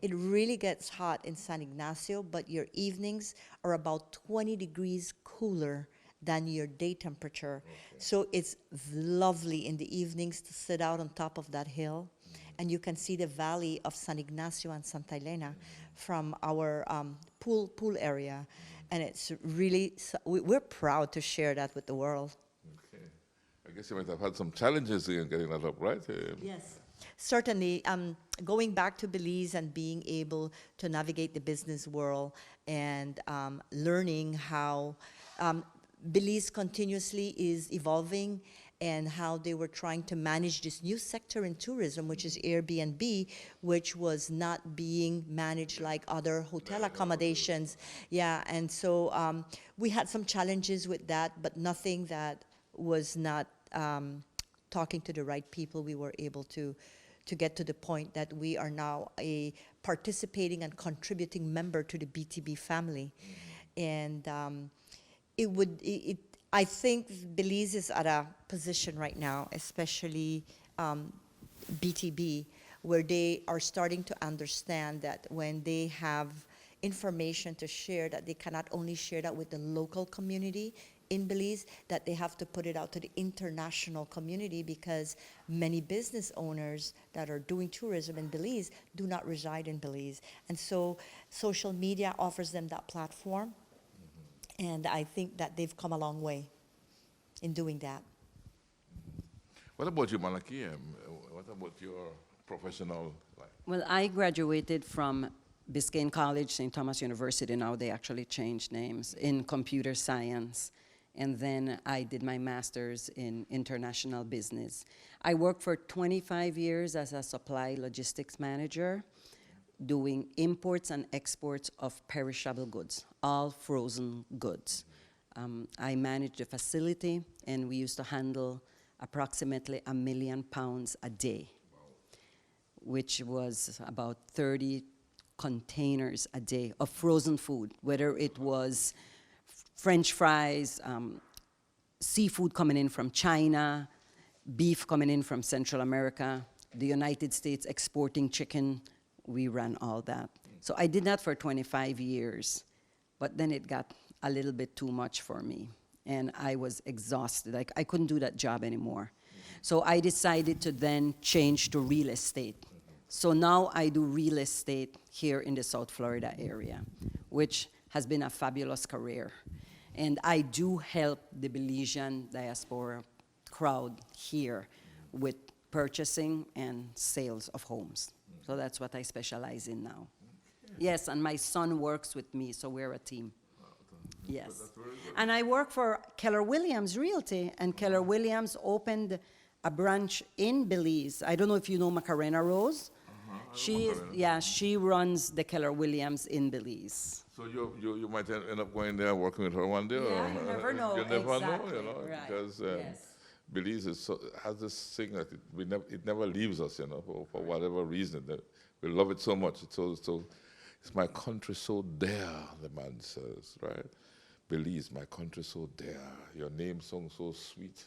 It really gets hot in San Ignacio, but your evenings are about 20 degrees cooler than your day temperature. So it's lovely in the evenings to sit out on top of that hill, and you can see the valley of San Ignacio and Santa Elena from our pool area. And it's really, we're proud to share that with the world.
I guess you might have had some challenges in getting that up, right?
Yes, certainly. Going back to Belize and being able to navigate the business world and learning how Belize continuously is evolving, and how they were trying to manage this new sector in tourism, which is Airbnb, which was not being managed like other hotel accommodations. Yeah, and so we had some challenges with that, but nothing that was not talking to the right people. We were able to get to the point that we are now a participating and contributing member to the BTB family. And I think Belize is at a position right now, especially BTB, where they are starting to understand that when they have information to share, that they cannot only share that with the local community in Belize, that they have to put it out to the international community, because many business owners that are doing tourism in Belize do not reside in Belize. And so social media offers them that platform, and I think that they've come a long way in doing that.
What about you, Malaqui? What about your professional life?
Well, I graduated from Biscayne College, St. Thomas University. Now they actually changed names, in computer science. And then I did my master's in international business. I worked for 25 years as a supply logistics manager, doing imports and exports of perishable goods, all frozen goods. I managed a facility, and we used to handle approximately 1 million pounds a day, which was about 30 containers a day of frozen food, whether it was French fries, seafood coming in from China, beef coming in from Central America, the United States exporting chicken. We ran all that. So I did that for 25 years, but then it got a little bit too much for me, and I was exhausted. I couldn't do that job anymore. So I decided to then change to real estate. So now I do real estate here in the South Florida area, which has been a fabulous career. And I do help the Belizean diaspora crowd here with purchasing and sales of homes. So that's what I specialize in now. Yes, and my son works with me, so we're a team. Yes. And I work for Keller Williams Realty, and Keller Williams opened a branch in Belize. I don't know if you know Macarena Rose. She runs the Keller Williams in Belize.
So you might end up going there working with her one day?
Yeah,
or,
you never know.
You never
Exactly.
know, you know,
Right.
because
Yes.
Belize has this thing that it never leaves us, you know, for whatever reason. That we love it so much. It's my country so dear, the man says, right? Belize, my country so dear. Your name song so sweet,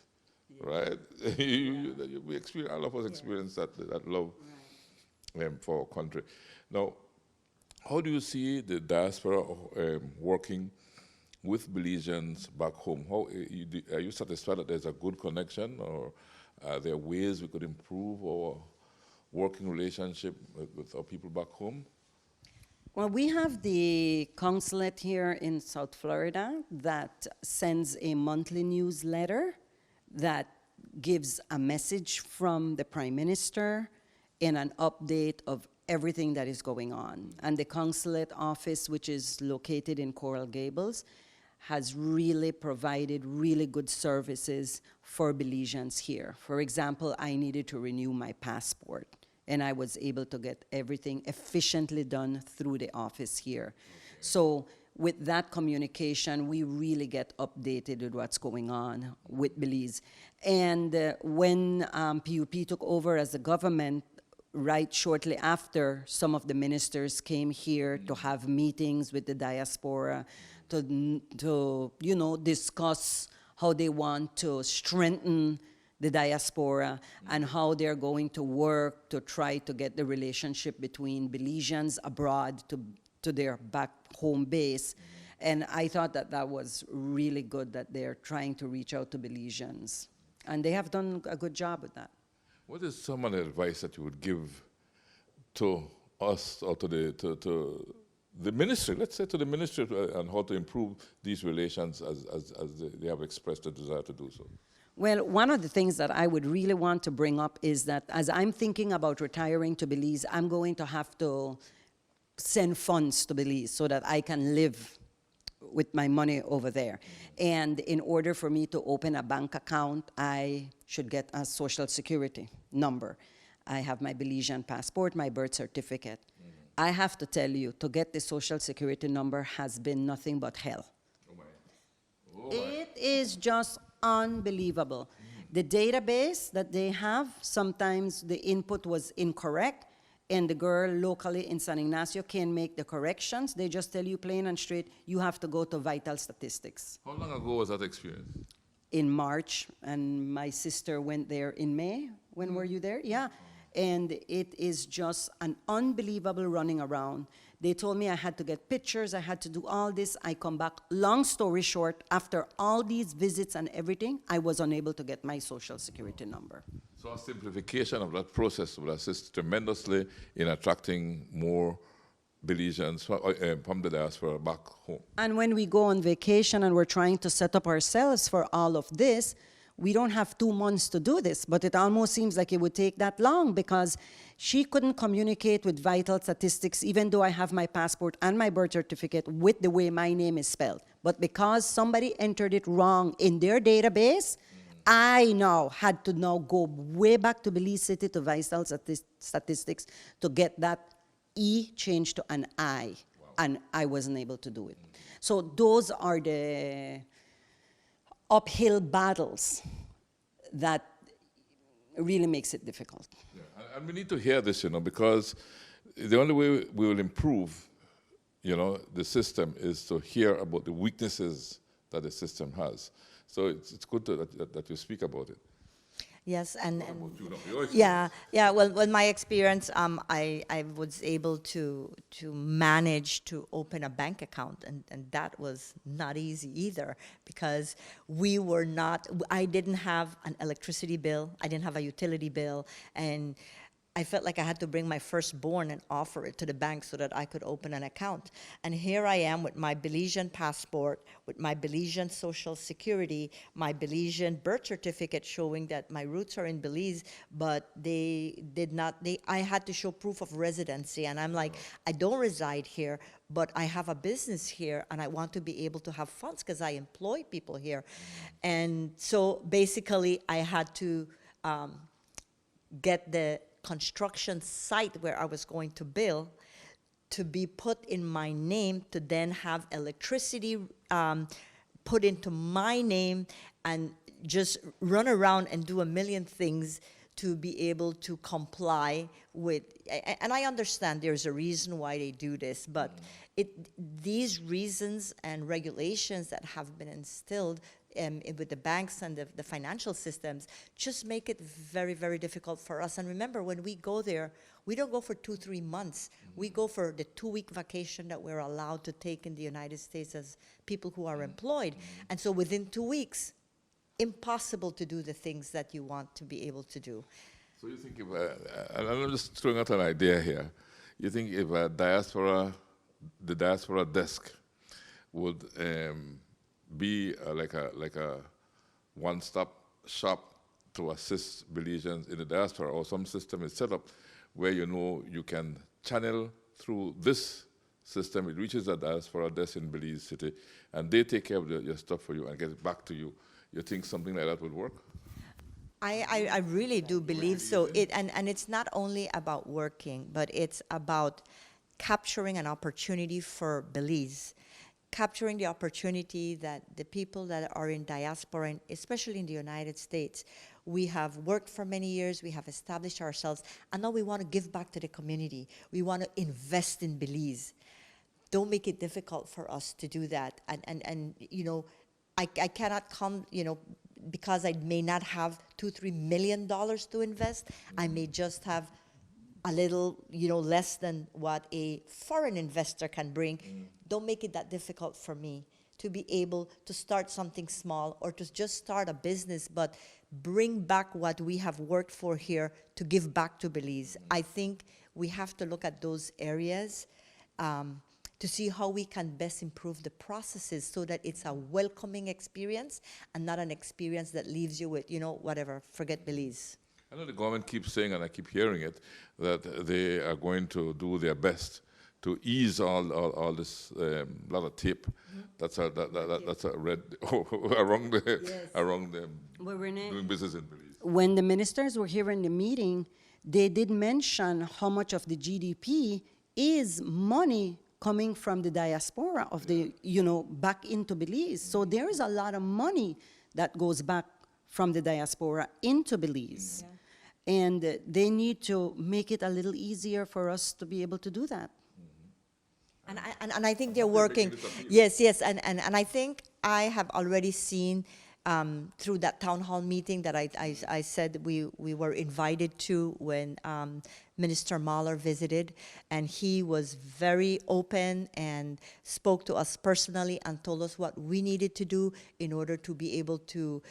right? We experience, all of us experience that love for our country. Now, how do you see the diaspora working with Belizeans back home? Are you satisfied that there's a good connection, or are there ways we could improve our working relationship with our people back home?
Well, we have the consulate here in South Florida that sends a monthly newsletter that gives a message from the Prime Minister and an update of everything that is going on. And the consulate office, which is located in Coral Gables, has really provided really good services for Belizeans here. For example, I needed to renew my passport, and I was able to get everything efficiently done through the office here. So with that communication, we really get updated with what's going on with Belize. And when PUP took over as the government, right shortly after, some of the ministers came here to have meetings with the diaspora to discuss how they want to strengthen the diaspora and how they're going to work to try to get the relationship between Belizeans abroad to their back home base. And I thought that was really good that they're trying to reach out to Belizeans. And they have done a good job with that.
What is some of the advice that you would give to us or to the ministry, let's say to the ministry, on how to improve these relations as they have expressed a desire to do so?
Well, one of the things that I would really want to bring up is that as I'm thinking about retiring to Belize, I'm going to have to send funds to Belize so that I can live with my money over there. And in order for me to open a bank account, I should get a social security number. I have my Belizean passport, my birth certificate. I have to tell you, to get the social security number has been nothing but hell. It is just unbelievable. The database that they have, sometimes the input was incorrect, and the girl locally in San Ignacio can make the corrections. They just tell you plain and straight, you have to go to Vital Statistics.
How long ago was that experience?
In March, and my sister went there in May. When were you there? Yeah. And it is just an unbelievable running around. They told me I had to get pictures, I had to do all this. I come back. Long story short, after all these visits and everything, I was unable to get my social security number.
So a simplification of that process will assist tremendously in attracting more Belizeans from the diaspora back home.
And when we go on vacation and we're trying to set up ourselves for all of this, we don't have 2 months to do this, but it almost seems like it would take that long because she couldn't communicate with vital statistics, even though I have my passport and my birth certificate with the way my name is spelled. But because somebody entered it wrong in their database, I now had to go way back to Belize City to vital statistics to get that E changed to an I, and I wasn't able to do it. So those are the uphill battles that really makes it difficult.
Yeah. And we need to hear this, because the only way we will improve, the system is to hear about the weaknesses that the system has. So it's good that you speak about it.
Yes, and
yeah.
Well, my experience, I was able to manage to open a bank account, and that was not easy either, because I didn't have an electricity bill, I didn't have a utility bill, and I felt like I had to bring my firstborn and offer it to the bank so that I could open an account. And here I am with my Belizean passport, with my Belizean social security, my Belizean birth certificate showing that my roots are in Belize, but I had to show proof of residency. And I'm like, I don't reside here, but I have a business here, and I want to be able to have funds because I employ people here. And so basically I had to get the construction site where I was going to build to be put in my name, to then have electricity put into my name, and just run around and do a million things to be able to comply with. And I understand there's a reason why they do this, but these reasons and regulations that have been instilled with the banks and the financial systems just make it very, very difficult for us. And remember, when we go there, we don't go for 2-3 months. We go for the 2-week vacation that we're allowed to take in the United States as people who are employed. And so within 2 weeks, impossible to do the things that you want to be able to do.
So you think and I'm just throwing out an idea here, you think if the diaspora desk would be like a one-stop shop to assist Belizeans in the diaspora, or some system is set up where you can channel through this system, it reaches a diaspora desk in Belize City, and they take care of your stuff for you and get it back to you. You think something like that would work?
I really do believe so. And it's not only about working, but it's about capturing an opportunity for Belize, capturing the opportunity that the people that are in diaspora, and especially in the United States, we have worked for many years, we have established ourselves, and now we want to give back to the community. We want to invest in Belize. Don't make it difficult for us to do that. And I cannot come, because I may not have $2-3 million to invest. I may just have a little, less than what a foreign investor can bring. Don't make it that difficult for me to be able to start something small or to just start a business, but bring back what we have worked for here to give back to Belize. I think we have to look at those areas to see how we can best improve the processes so that it's a welcoming experience and not an experience that leaves you with, whatever, forget Belize.
I know the government keeps saying, and I keep hearing it, that they are going to do their best to ease all this lot of tape. That's a red around the doing business in Belize.
When the ministers were here in the meeting, they did mention how much of the GDP is money coming from the diaspora of the back into Belize. So there is a lot of money that goes back from the diaspora into Belize. Yeah. And they need to make it a little easier for us to be able to do that.
And I think they're working. Yes, and I think I have already seen through that town hall meeting that I said we were invited to when Minister Mahler visited, and he was very open and spoke to us personally and told us what we needed to do in order to be able to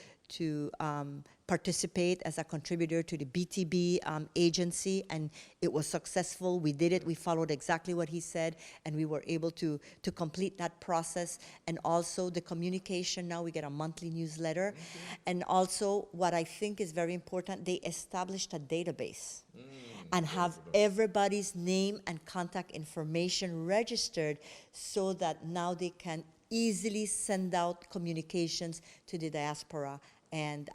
participate as a contributor to the BTB agency, and it was successful. We did it. We followed exactly what he said, and we were able to complete that process. And also the communication, now we get a monthly newsletter. And also what I think is very important, they established a database and have everybody's name and contact information registered so that now they can easily send out communications to the diaspora. And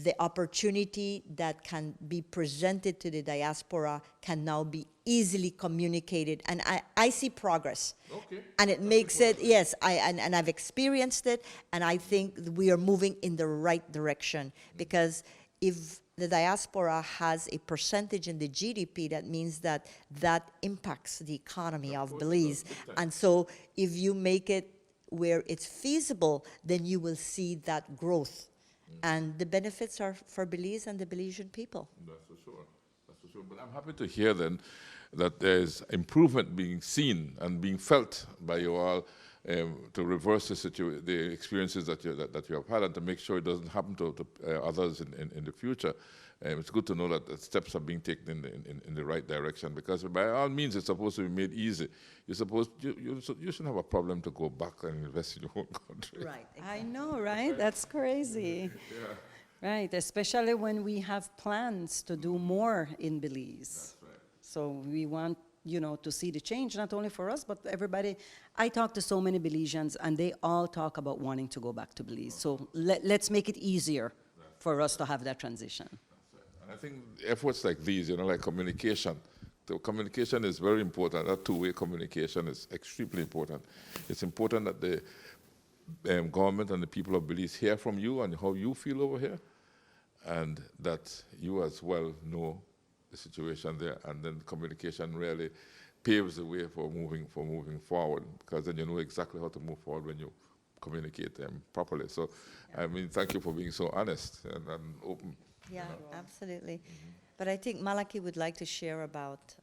the opportunity that can be presented to the diaspora can now be easily communicated. And I see progress.
Okay.
And it makes it, yes, and I've experienced it, and I think we are moving in the right direction. Because if the diaspora has a percentage in the GDP, that means that impacts the economy of Belize. And so if you make it where it's feasible, then you will see that growth. And the benefits are for Belize and the Belizean people.
That's for sure. That's for sure. But I'm happy to hear then that there's improvement being seen and being felt by you all to reverse the experiences that you have had, and to make sure it doesn't happen to others in the future. It's good to know that steps are being taken in the right direction, because by all means it's supposed to be made easy. You shouldn't have a problem to go back and invest in your own country.
Right.
I know, right? That's crazy.
Yeah.
Right, especially when we have plans to do more in Belize.
That's right.
So we want, to see the change, not only for us, but everybody. I talk to so many Belizeans, and they all talk about wanting to go back to Belize. So let's make it easier for us to have that transition.
I think efforts like these, like communication. The communication is very important. That two-way communication is extremely important. It's important that the government and the people of Belize hear from you and how you feel over here, and that you as well know the situation there. And then communication really paves the way for moving forward, because then you know exactly how to move forward when you communicate them properly. So, I mean, thank you for being so honest and open.
Yeah, absolutely. But I think Malaqui would like to share about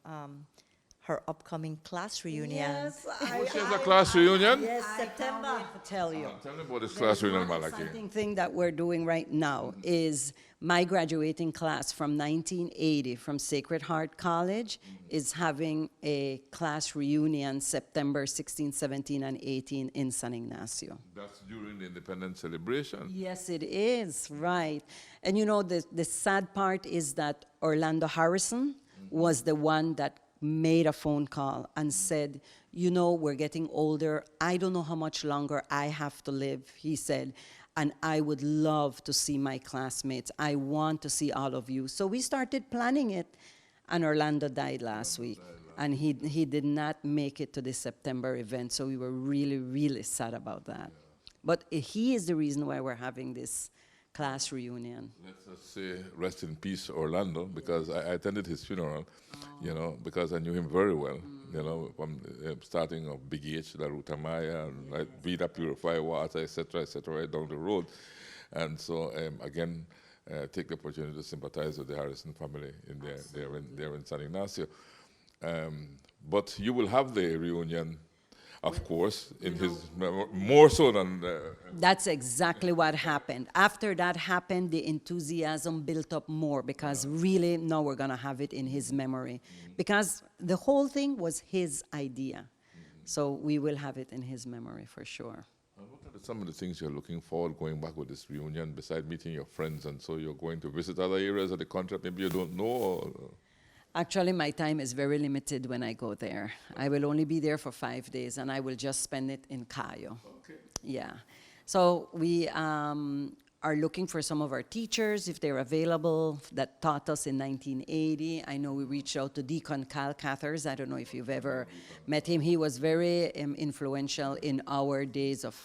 her upcoming class reunion.
Yes,
She has a class reunion?
Yes, September.
to tell you.
Tell me about this class reunion,
One
Malaqui.
exciting thing that we're doing right now is my graduating class from 1980 from Sacred Heart College is having a class reunion September 16, 17, and 18 in San Ignacio.
That's during the independence celebration.
Yes, it is, right. And the sad part is that Orlando Harrison was the one that made a phone call and said, we're getting older. I don't know how much longer I have to live, he said, and I would love to see my classmates. I want to see all of you. So we started planning it, and Orlando died last week. And he did not make it to the September event, so we were really, really sad about that. But he is the reason why we're having this class reunion.
Let's just say rest in peace, Orlando, because I attended his funeral, because I knew him very well, from starting of Big H, La Ruta Maya, and Vida Purify Water, etc., right down the road. And so, again, take the opportunity to sympathize with the Harrison family there in San Ignacio. But you will have the reunion, of course, in his more so than...
That's exactly what happened. After that happened, the enthusiasm built up more, because really now we're going to have it in his memory. Because the whole thing was his idea. So we will have it in his memory for sure.
What are some of the things you're looking forward going back with this reunion, besides meeting your friends, and so you're going to visit other areas of the country maybe you don't know? Or
Actually, my time is very limited when I go there. I will only be there for 5 days, and I will just spend it in Cayo.
Okay.
Yeah. So we are looking for some of our teachers, if they're available, that taught us in 1980. I know we reached out to Deacon Cal Cathers. I don't know if you've ever met him. He was very influential in our days of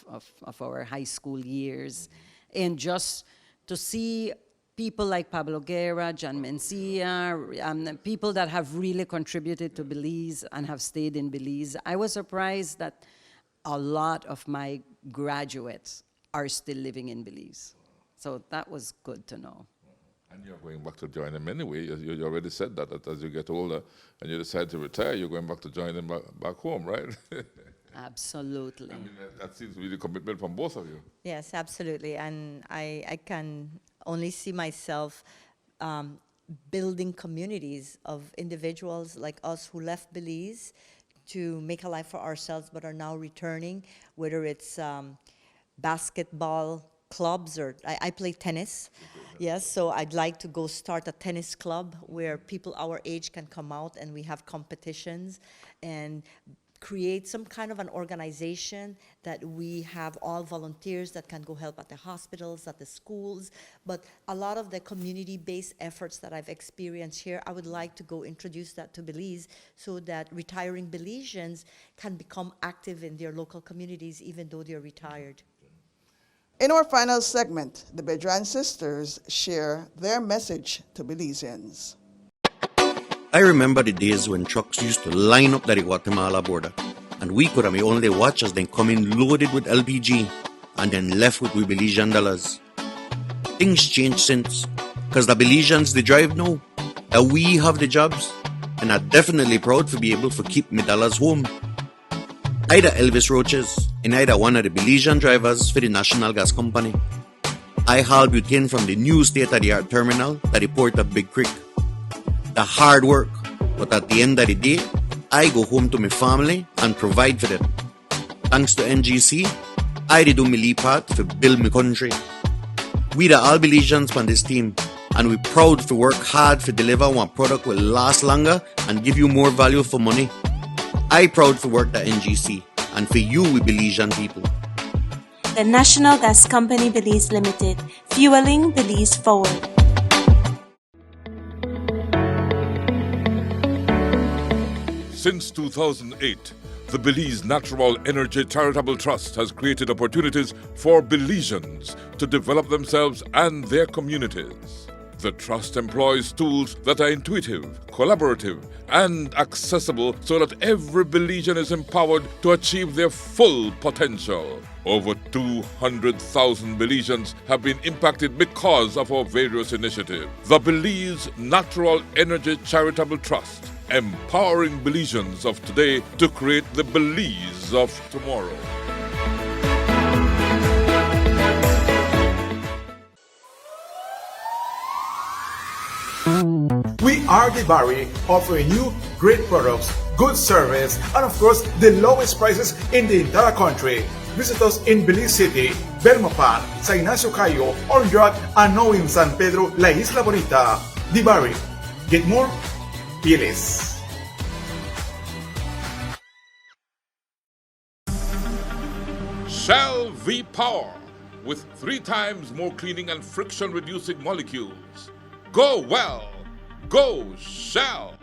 our high school years. And just to see people like Pablo Guerra, John Mencia, people that have really contributed to Belize and have stayed in Belize. I was surprised that a lot of my graduates are still living in Belize. So that was good to know.
And you're going back to join them anyway. You already said that as you get older and you decide to retire, you're going back to join them back home, right?
Absolutely.
I mean, that seems to be the commitment from both of you.
Yes, absolutely. And I can only see myself building communities of individuals like us who left Belize to make a life for ourselves but are now returning, whether it's basketball clubs or I play tennis. Yes, so I'd like to go start a tennis club where people our age can come out and we have competitions and create some kind of an organization that we have all volunteers that can go help at the hospitals, at the schools. But a lot of the community-based efforts that I've experienced here, I would like to go introduce that to Belize so that retiring Belizeans can become active in their local communities even though they're retired.
In our final segment, the Bedran sisters share their message to Belizeans.
I remember the days when trucks used to line up at the Guatemala border, and we could have only watch as they come in loaded with LPG and then left with we Belizean dollars. Things changed since, because the Belizeans they drive now, and we have the jobs, and I'm definitely proud to be able to keep my dollars home. Either Elvis Roaches, and either one of the Belizean drivers for the National Gas Company. I haul butane from the new state-of-the-art terminal at the port of Big Creek. The hard work, but at the end of the day, I go home to my family and provide for them. Thanks to NGC, I did do my lead part to build my country. We the all Belizeans on this team, and we proud to work hard to deliver one product will last longer and give you more value for money. I proud to work at NGC, and for you we Belizean people.
The National Gas Company Belize Limited, fueling Belize forward.
Since 2008, the Belize Natural Energy Charitable Trust has created opportunities for Belizeans to develop themselves and their communities. The trust employs tools that are intuitive, collaborative, and accessible so that every Belizean is empowered to achieve their full potential. Over 200,000 Belizeans have been impacted because of our various initiatives. The Belize Natural Energy Charitable Trust, empowering Belizeans of today to create the Belize of tomorrow.
We are Gibari, offering you great products, good service, and of course, the lowest prices in the entire country. Visit us in Belize City, Belmopan, San Ignacio Cayo, Orange and now in San Pedro, La Isla Bonita. Gibari. Get more? Be less.
Shell V-Power, with 3 times more cleaning and friction-reducing molecules. Go well! Go Shell!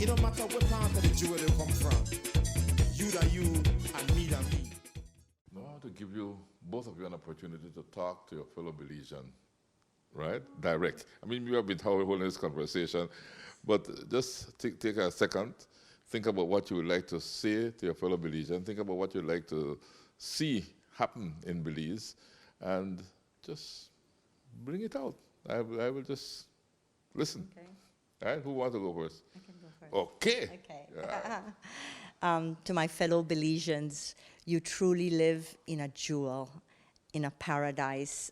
It don't matter what part of the jewel they come from. You that you and me that me.
I want to give you, both of you, an opportunity to talk to your fellow Belizean, right? Direct. I mean, we have been holding this conversation, but just take a second. Think about what you would like to say to your fellow Belizean. Think about what you'd like to see happen in Belize, and just bring it out. I will just listen.
Okay.
All right, who wants to go first?
I can go first.
Okay.
Okay. To my fellow Belizeans, you truly live in a jewel, in a paradise.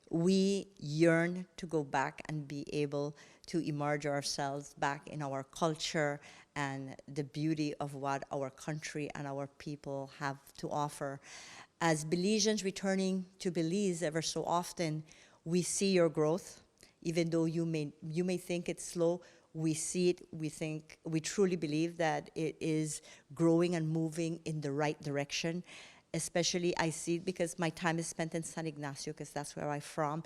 We yearn to go back and be able to immerse ourselves back in our culture and the beauty of what our country and our people have to offer. As Belizeans returning to Belize ever so often, we see your growth. Even though you may think it's slow, we see it, we truly believe that it is growing and moving in the right direction. Especially I see it because my time is spent in San Ignacio, because that's where I'm from.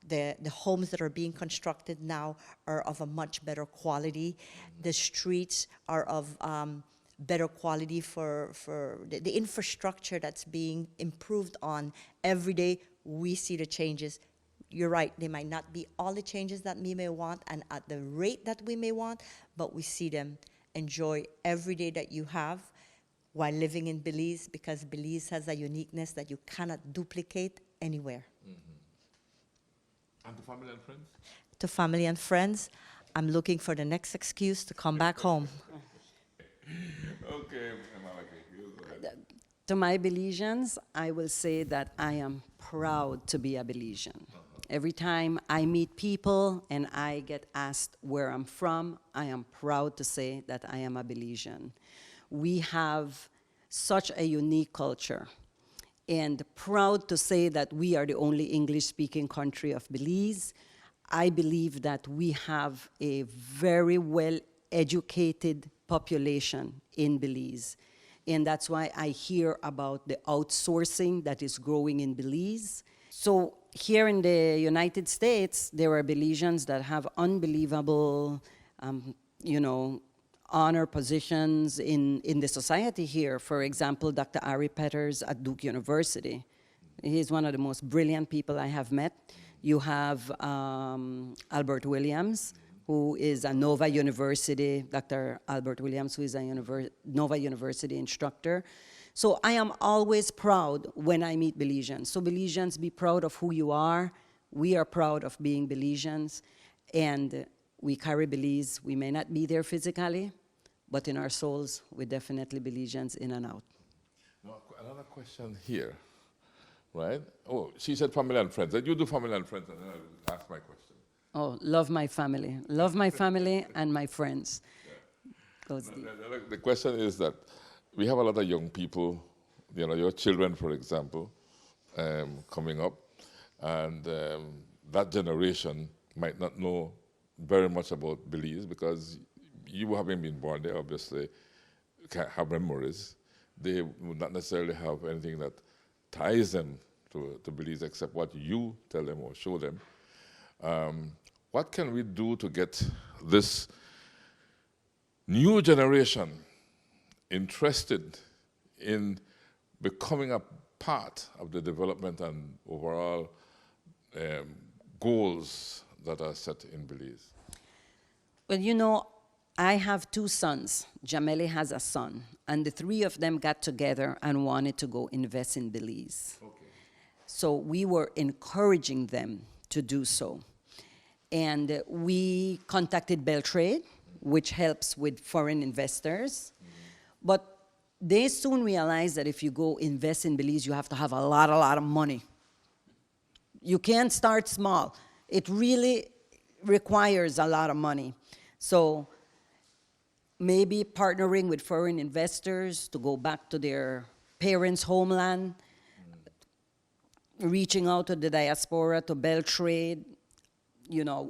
The homes that are being constructed now are of a much better quality. The streets are of better quality for the infrastructure that's being improved on. Every day we see the changes. You're right, they might not be all the changes that we may want and at the rate that we may want, but we see them. enjoy every day that you have while living in Belize, because Belize has a uniqueness that you cannot duplicate anywhere.
And to family and friends?
To family and friends, I'm looking for the next excuse to come back home.
Okay, Malaqui, you go ahead.
To my Belizeans, I will say that I am proud to be a Belizean. Every time I meet people and I get asked where I'm from, I am proud to say that I am a Belizean. We have such a unique culture, and proud to say that we are the only English-speaking country of Belize. I believe that we have a very well-educated population in Belize. And that's why I hear about the outsourcing that is growing in Belize. So here in the United States, there are Belizeans that have unbelievable, honor positions in the society here. For example, Dr. Ari Petters at Duke University. He's one of the most brilliant people I have met. You have Albert Williams, who is a Nova University, Dr. Albert Williams, who is a Nova University instructor. So I am always proud when I meet Belizeans. So Belizeans, be proud of who you are. We are proud of being Belizeans. And we carry Belize. We may not be there physically, but in our souls, we're definitely Belizeans in and out.
Now, another question here, right? Oh, she said family and friends. You do family and friends, and then I'll ask my question.
Oh, love my family. Love my family and my friends. Goes deep.
The question is that we have a lot of young people, your children, for example, coming up, and that generation might not know very much about Belize because you having been born there, obviously, can't have memories. They would not necessarily have anything that ties them to Belize except what you tell them or show them. What can we do to get this new generation interested in becoming a part of the development and overall goals that are set in Belize?
Well, I have two sons. Jameli has a son. And the three of them got together and wanted to go invest in Belize. Okay. So we were encouraging them to do so. And we contacted Beltrade, which helps with foreign investors. But they soon realized that if you go invest in Belize, you have to have a lot of money. You can't start small. It really requires a lot of money. So maybe partnering with foreign investors to go back to their parents' homeland, reaching out to the diaspora, to Beltrade.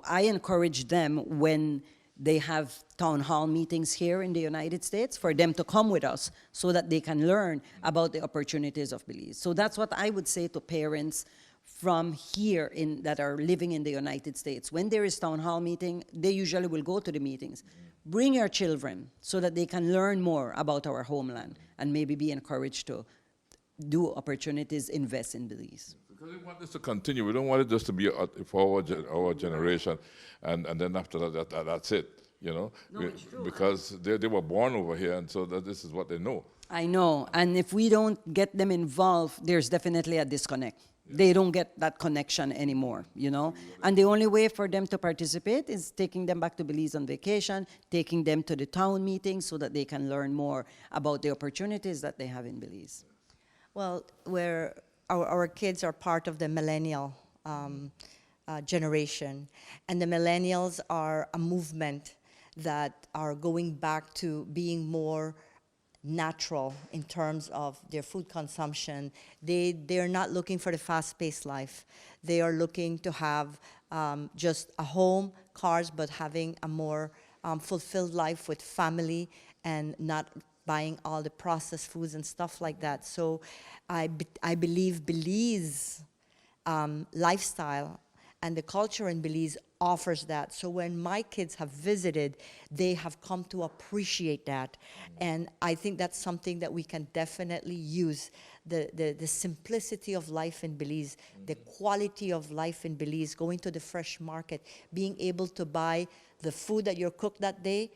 I encourage them when they have town hall meetings here in the United States for them to come with us so that they can learn about the opportunities of Belize. So that's what I would say to parents from here that are living in the United States. When there is town hall meeting, they usually will go to the meetings. Bring your children so that they can learn more about our homeland and maybe be encouraged to do opportunities, invest in Belize.
Because we want this to continue. We don't want it just to be for our generation, and then after that's it,
No, it's true.
Because they were born over here, and so this is what they know.
I know, and if we don't get them involved, there's definitely a disconnect. They don't get that connection anymore, And the only way for them to participate is taking them back to Belize on vacation, taking them to the town meetings so that they can learn more about the opportunities that they have in Belize.
Well, our kids are part of the millennial generation, and the millennials are a movement that are going back to being more natural in terms of their food consumption. They're not looking for the fast-paced life. They are looking to have just a home, cars, but having a more fulfilled life with family and not buying all the processed foods and stuff like that. So I believe Belize lifestyle and the culture in Belize offers that. So when my kids have visited, they have come to appreciate that. And I think that's something that we can definitely use, the simplicity of life in Belize, the quality of life in Belize, going to the fresh market, being able to buy the food that you're cooked that day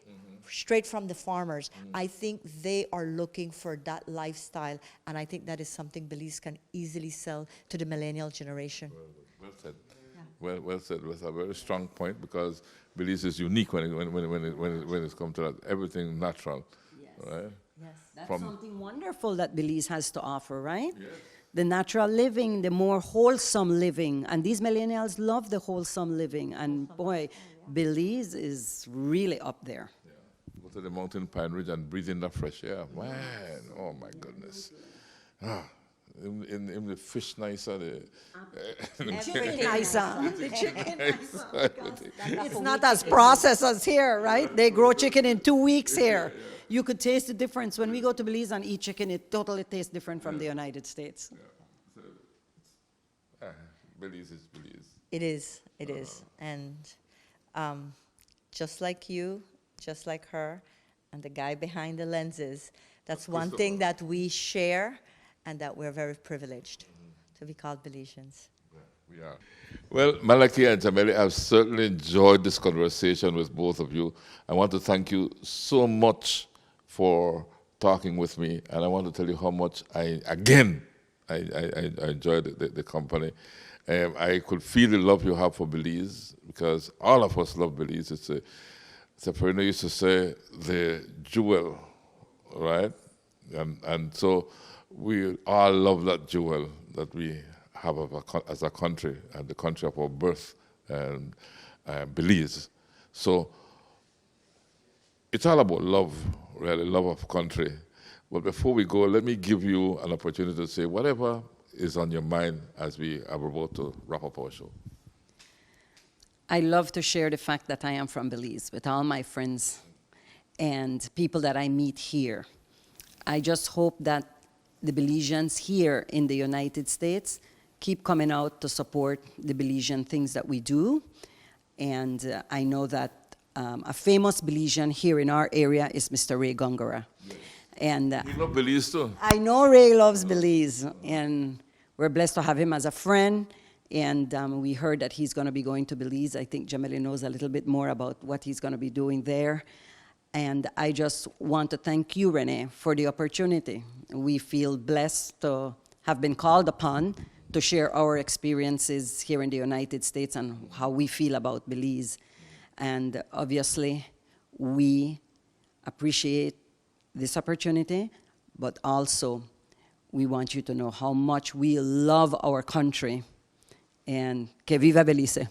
straight from the farmers. I think they are looking for that lifestyle, and I think that is something Belize can easily sell to the millennial generation.
Well said. Yeah. Well said. That's a very strong point, because Belize is unique when it's come to that. Everything natural.
Yes.
Right?
Yes. That's something wonderful that Belize has to offer, right?
Yes.
The natural living, the more wholesome living. And these millennials love the wholesome living. And boy, Belize is really up there.
Yeah. Go to the mountain pine ridge and breathe in the fresh air. Man, oh my goodness. In the fish nicer, the
chicken nicer. The chicken nicer. It's not as processed as here, right? They grow chicken in 2 weeks here. Yeah. You could taste the difference. When we go to Belize and eat chicken, it totally tastes different from the United States.
Yeah. So, Belize is Belize.
It is. It is. And just like you, just like her, and the guy behind the lenses, that's one thing that we share, and that we're very privileged to be called Belizeans.
Yeah, we are. Well, Malaqui and Jameli, I've certainly enjoyed this conversation with both of you. I want to thank you so much for talking with me, and I want to tell you how much I enjoyed the company. I could feel the love you have for Belize, because all of us love Belize. It's a friend who used to say, the jewel, right? And so we all love that jewel that we have as a country, and the country of our birth, and Belize. So it's all about love, really, love of country. But before we go, let me give you an opportunity to say whatever is on your mind as we are about to wrap up our show.
I love to share the fact that I am from Belize with all my friends and people that I meet here. I just hope that the Belizeans here in the United States keep coming out to support the Belizean things that we do. And I know that a famous Belizean here in our area is Mr. Ray Gongora.
Yes.
And
you love Belize too?
I know Ray loves Belize, and we're blessed to have him as a friend. And we heard that he's going to be going to Belize. I think Jameli knows a little bit more about what he's going to be doing there. And I just want to thank you, Renee, for the opportunity. We feel blessed to have been called upon to share our experiences here in the United States and how we feel about Belize. And obviously, we appreciate this opportunity, but also we want you to know how much we love our country. And que viva Belize.
Of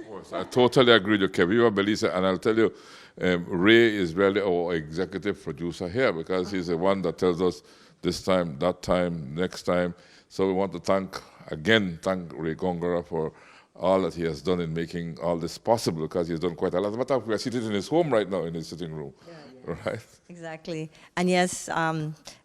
course, I totally agree with you, que viva Belize. And I'll tell you, Ray is really our executive producer here, because he's the one that tells us this time, that time, next time. So we want to thank Ray Gongora for all that he has done in making all this possible, because he's done quite a lot. As a matter of fact, we are sitting in his home right now, in his sitting room. Yeah. Right?
Exactly. And yes,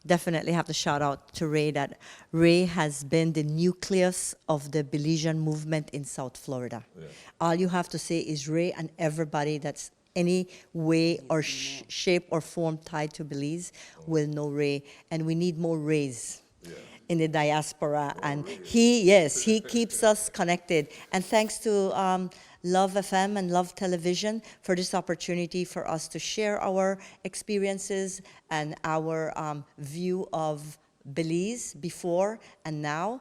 definitely have to shout out to Ray, that Ray has been the nucleus of the Belizean movement in South Florida. Yeah. All you have to say is Ray, and everybody that's any way or shape or form tied to Belize will know Ray. And we need more Rays. Yeah. In the diaspora, and he keeps us connected. And thanks to Love FM and Love Television for this opportunity for us to share our experiences and our view of Belize before and now.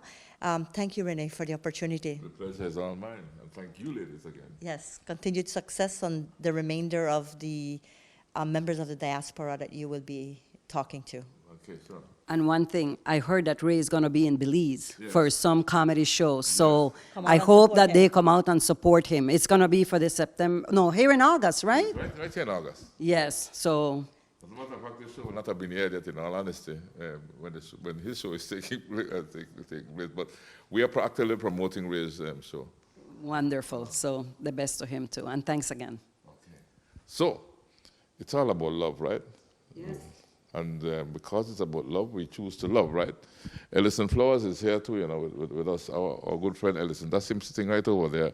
Thank you, Renee, for the opportunity.
The pleasure is all mine, and thank you, ladies, again.
Yes, continued success on the remainder of the members of the diaspora that you will be talking to.
Okay, sure.
And one thing, I heard that Ray is going to be in Belize for some comedy show. So I hope that they come out and support him. It's going to be for the here in August, right?
Right here in August.
Yes, so.
As a matter of fact, this show will not have been aired yet, in all honesty, when his show is taking place. But we are actively promoting Ray's show.
Wonderful. So the best to him, too. And thanks again.
Okay. So, it's all about love, right?
Yes.
And because it's about love, we choose to love, right? Ellison Flowers is here too, with us, our good friend Ellison. That's him sitting right over there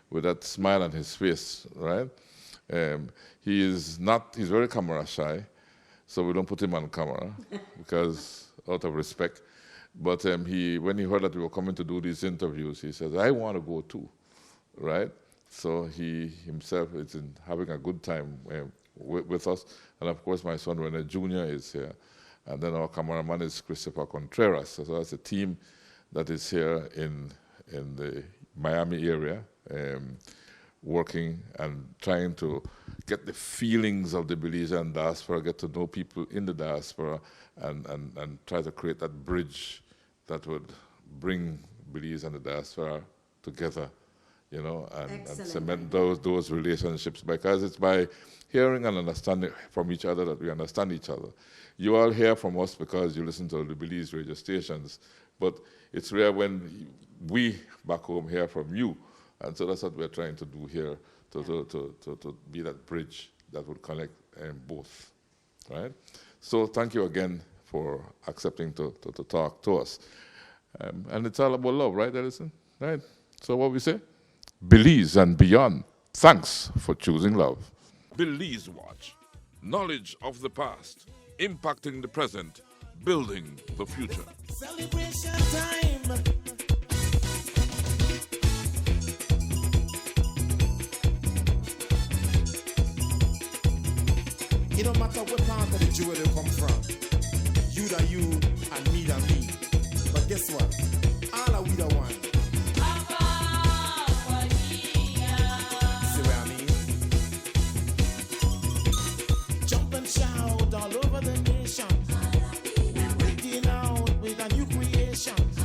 with that smile on his face, right? He's very camera shy, so we don't put him on camera because out of respect. But when he heard that we were coming to do these interviews, he says, I want to go too, right? So he himself is having a good time with us. And of course, my son Rene Jr. is here. And then our cameraman is Christopher Contreras. So that's a team that is here in the Miami area, working and trying to get the feelings of the Belizean diaspora, get to know people in the diaspora, and try to create that bridge that would bring Belize and the diaspora together, you know, and cement those relationships, because it's by hearing and understanding from each other that we understand each other. You all hear from us because you listen to the Belize radio stations, but it's rare when we back home hear from you, and so that's what we're trying to do here, to be that bridge that would connect both, right? So thank you again for accepting to talk to us. And it's all about love, right, Edison? Right? So what we say? Belize and beyond. Thanks for choosing love. Belize Watch. Knowledge of the past, impacting the present, building the future.
Celebration time. It don't matter what part of the jewel they come from. You that you and me that me. But guess what? All are we the one. See what I mean? Jump and shout all over the nation. We're breaking out with a new creation.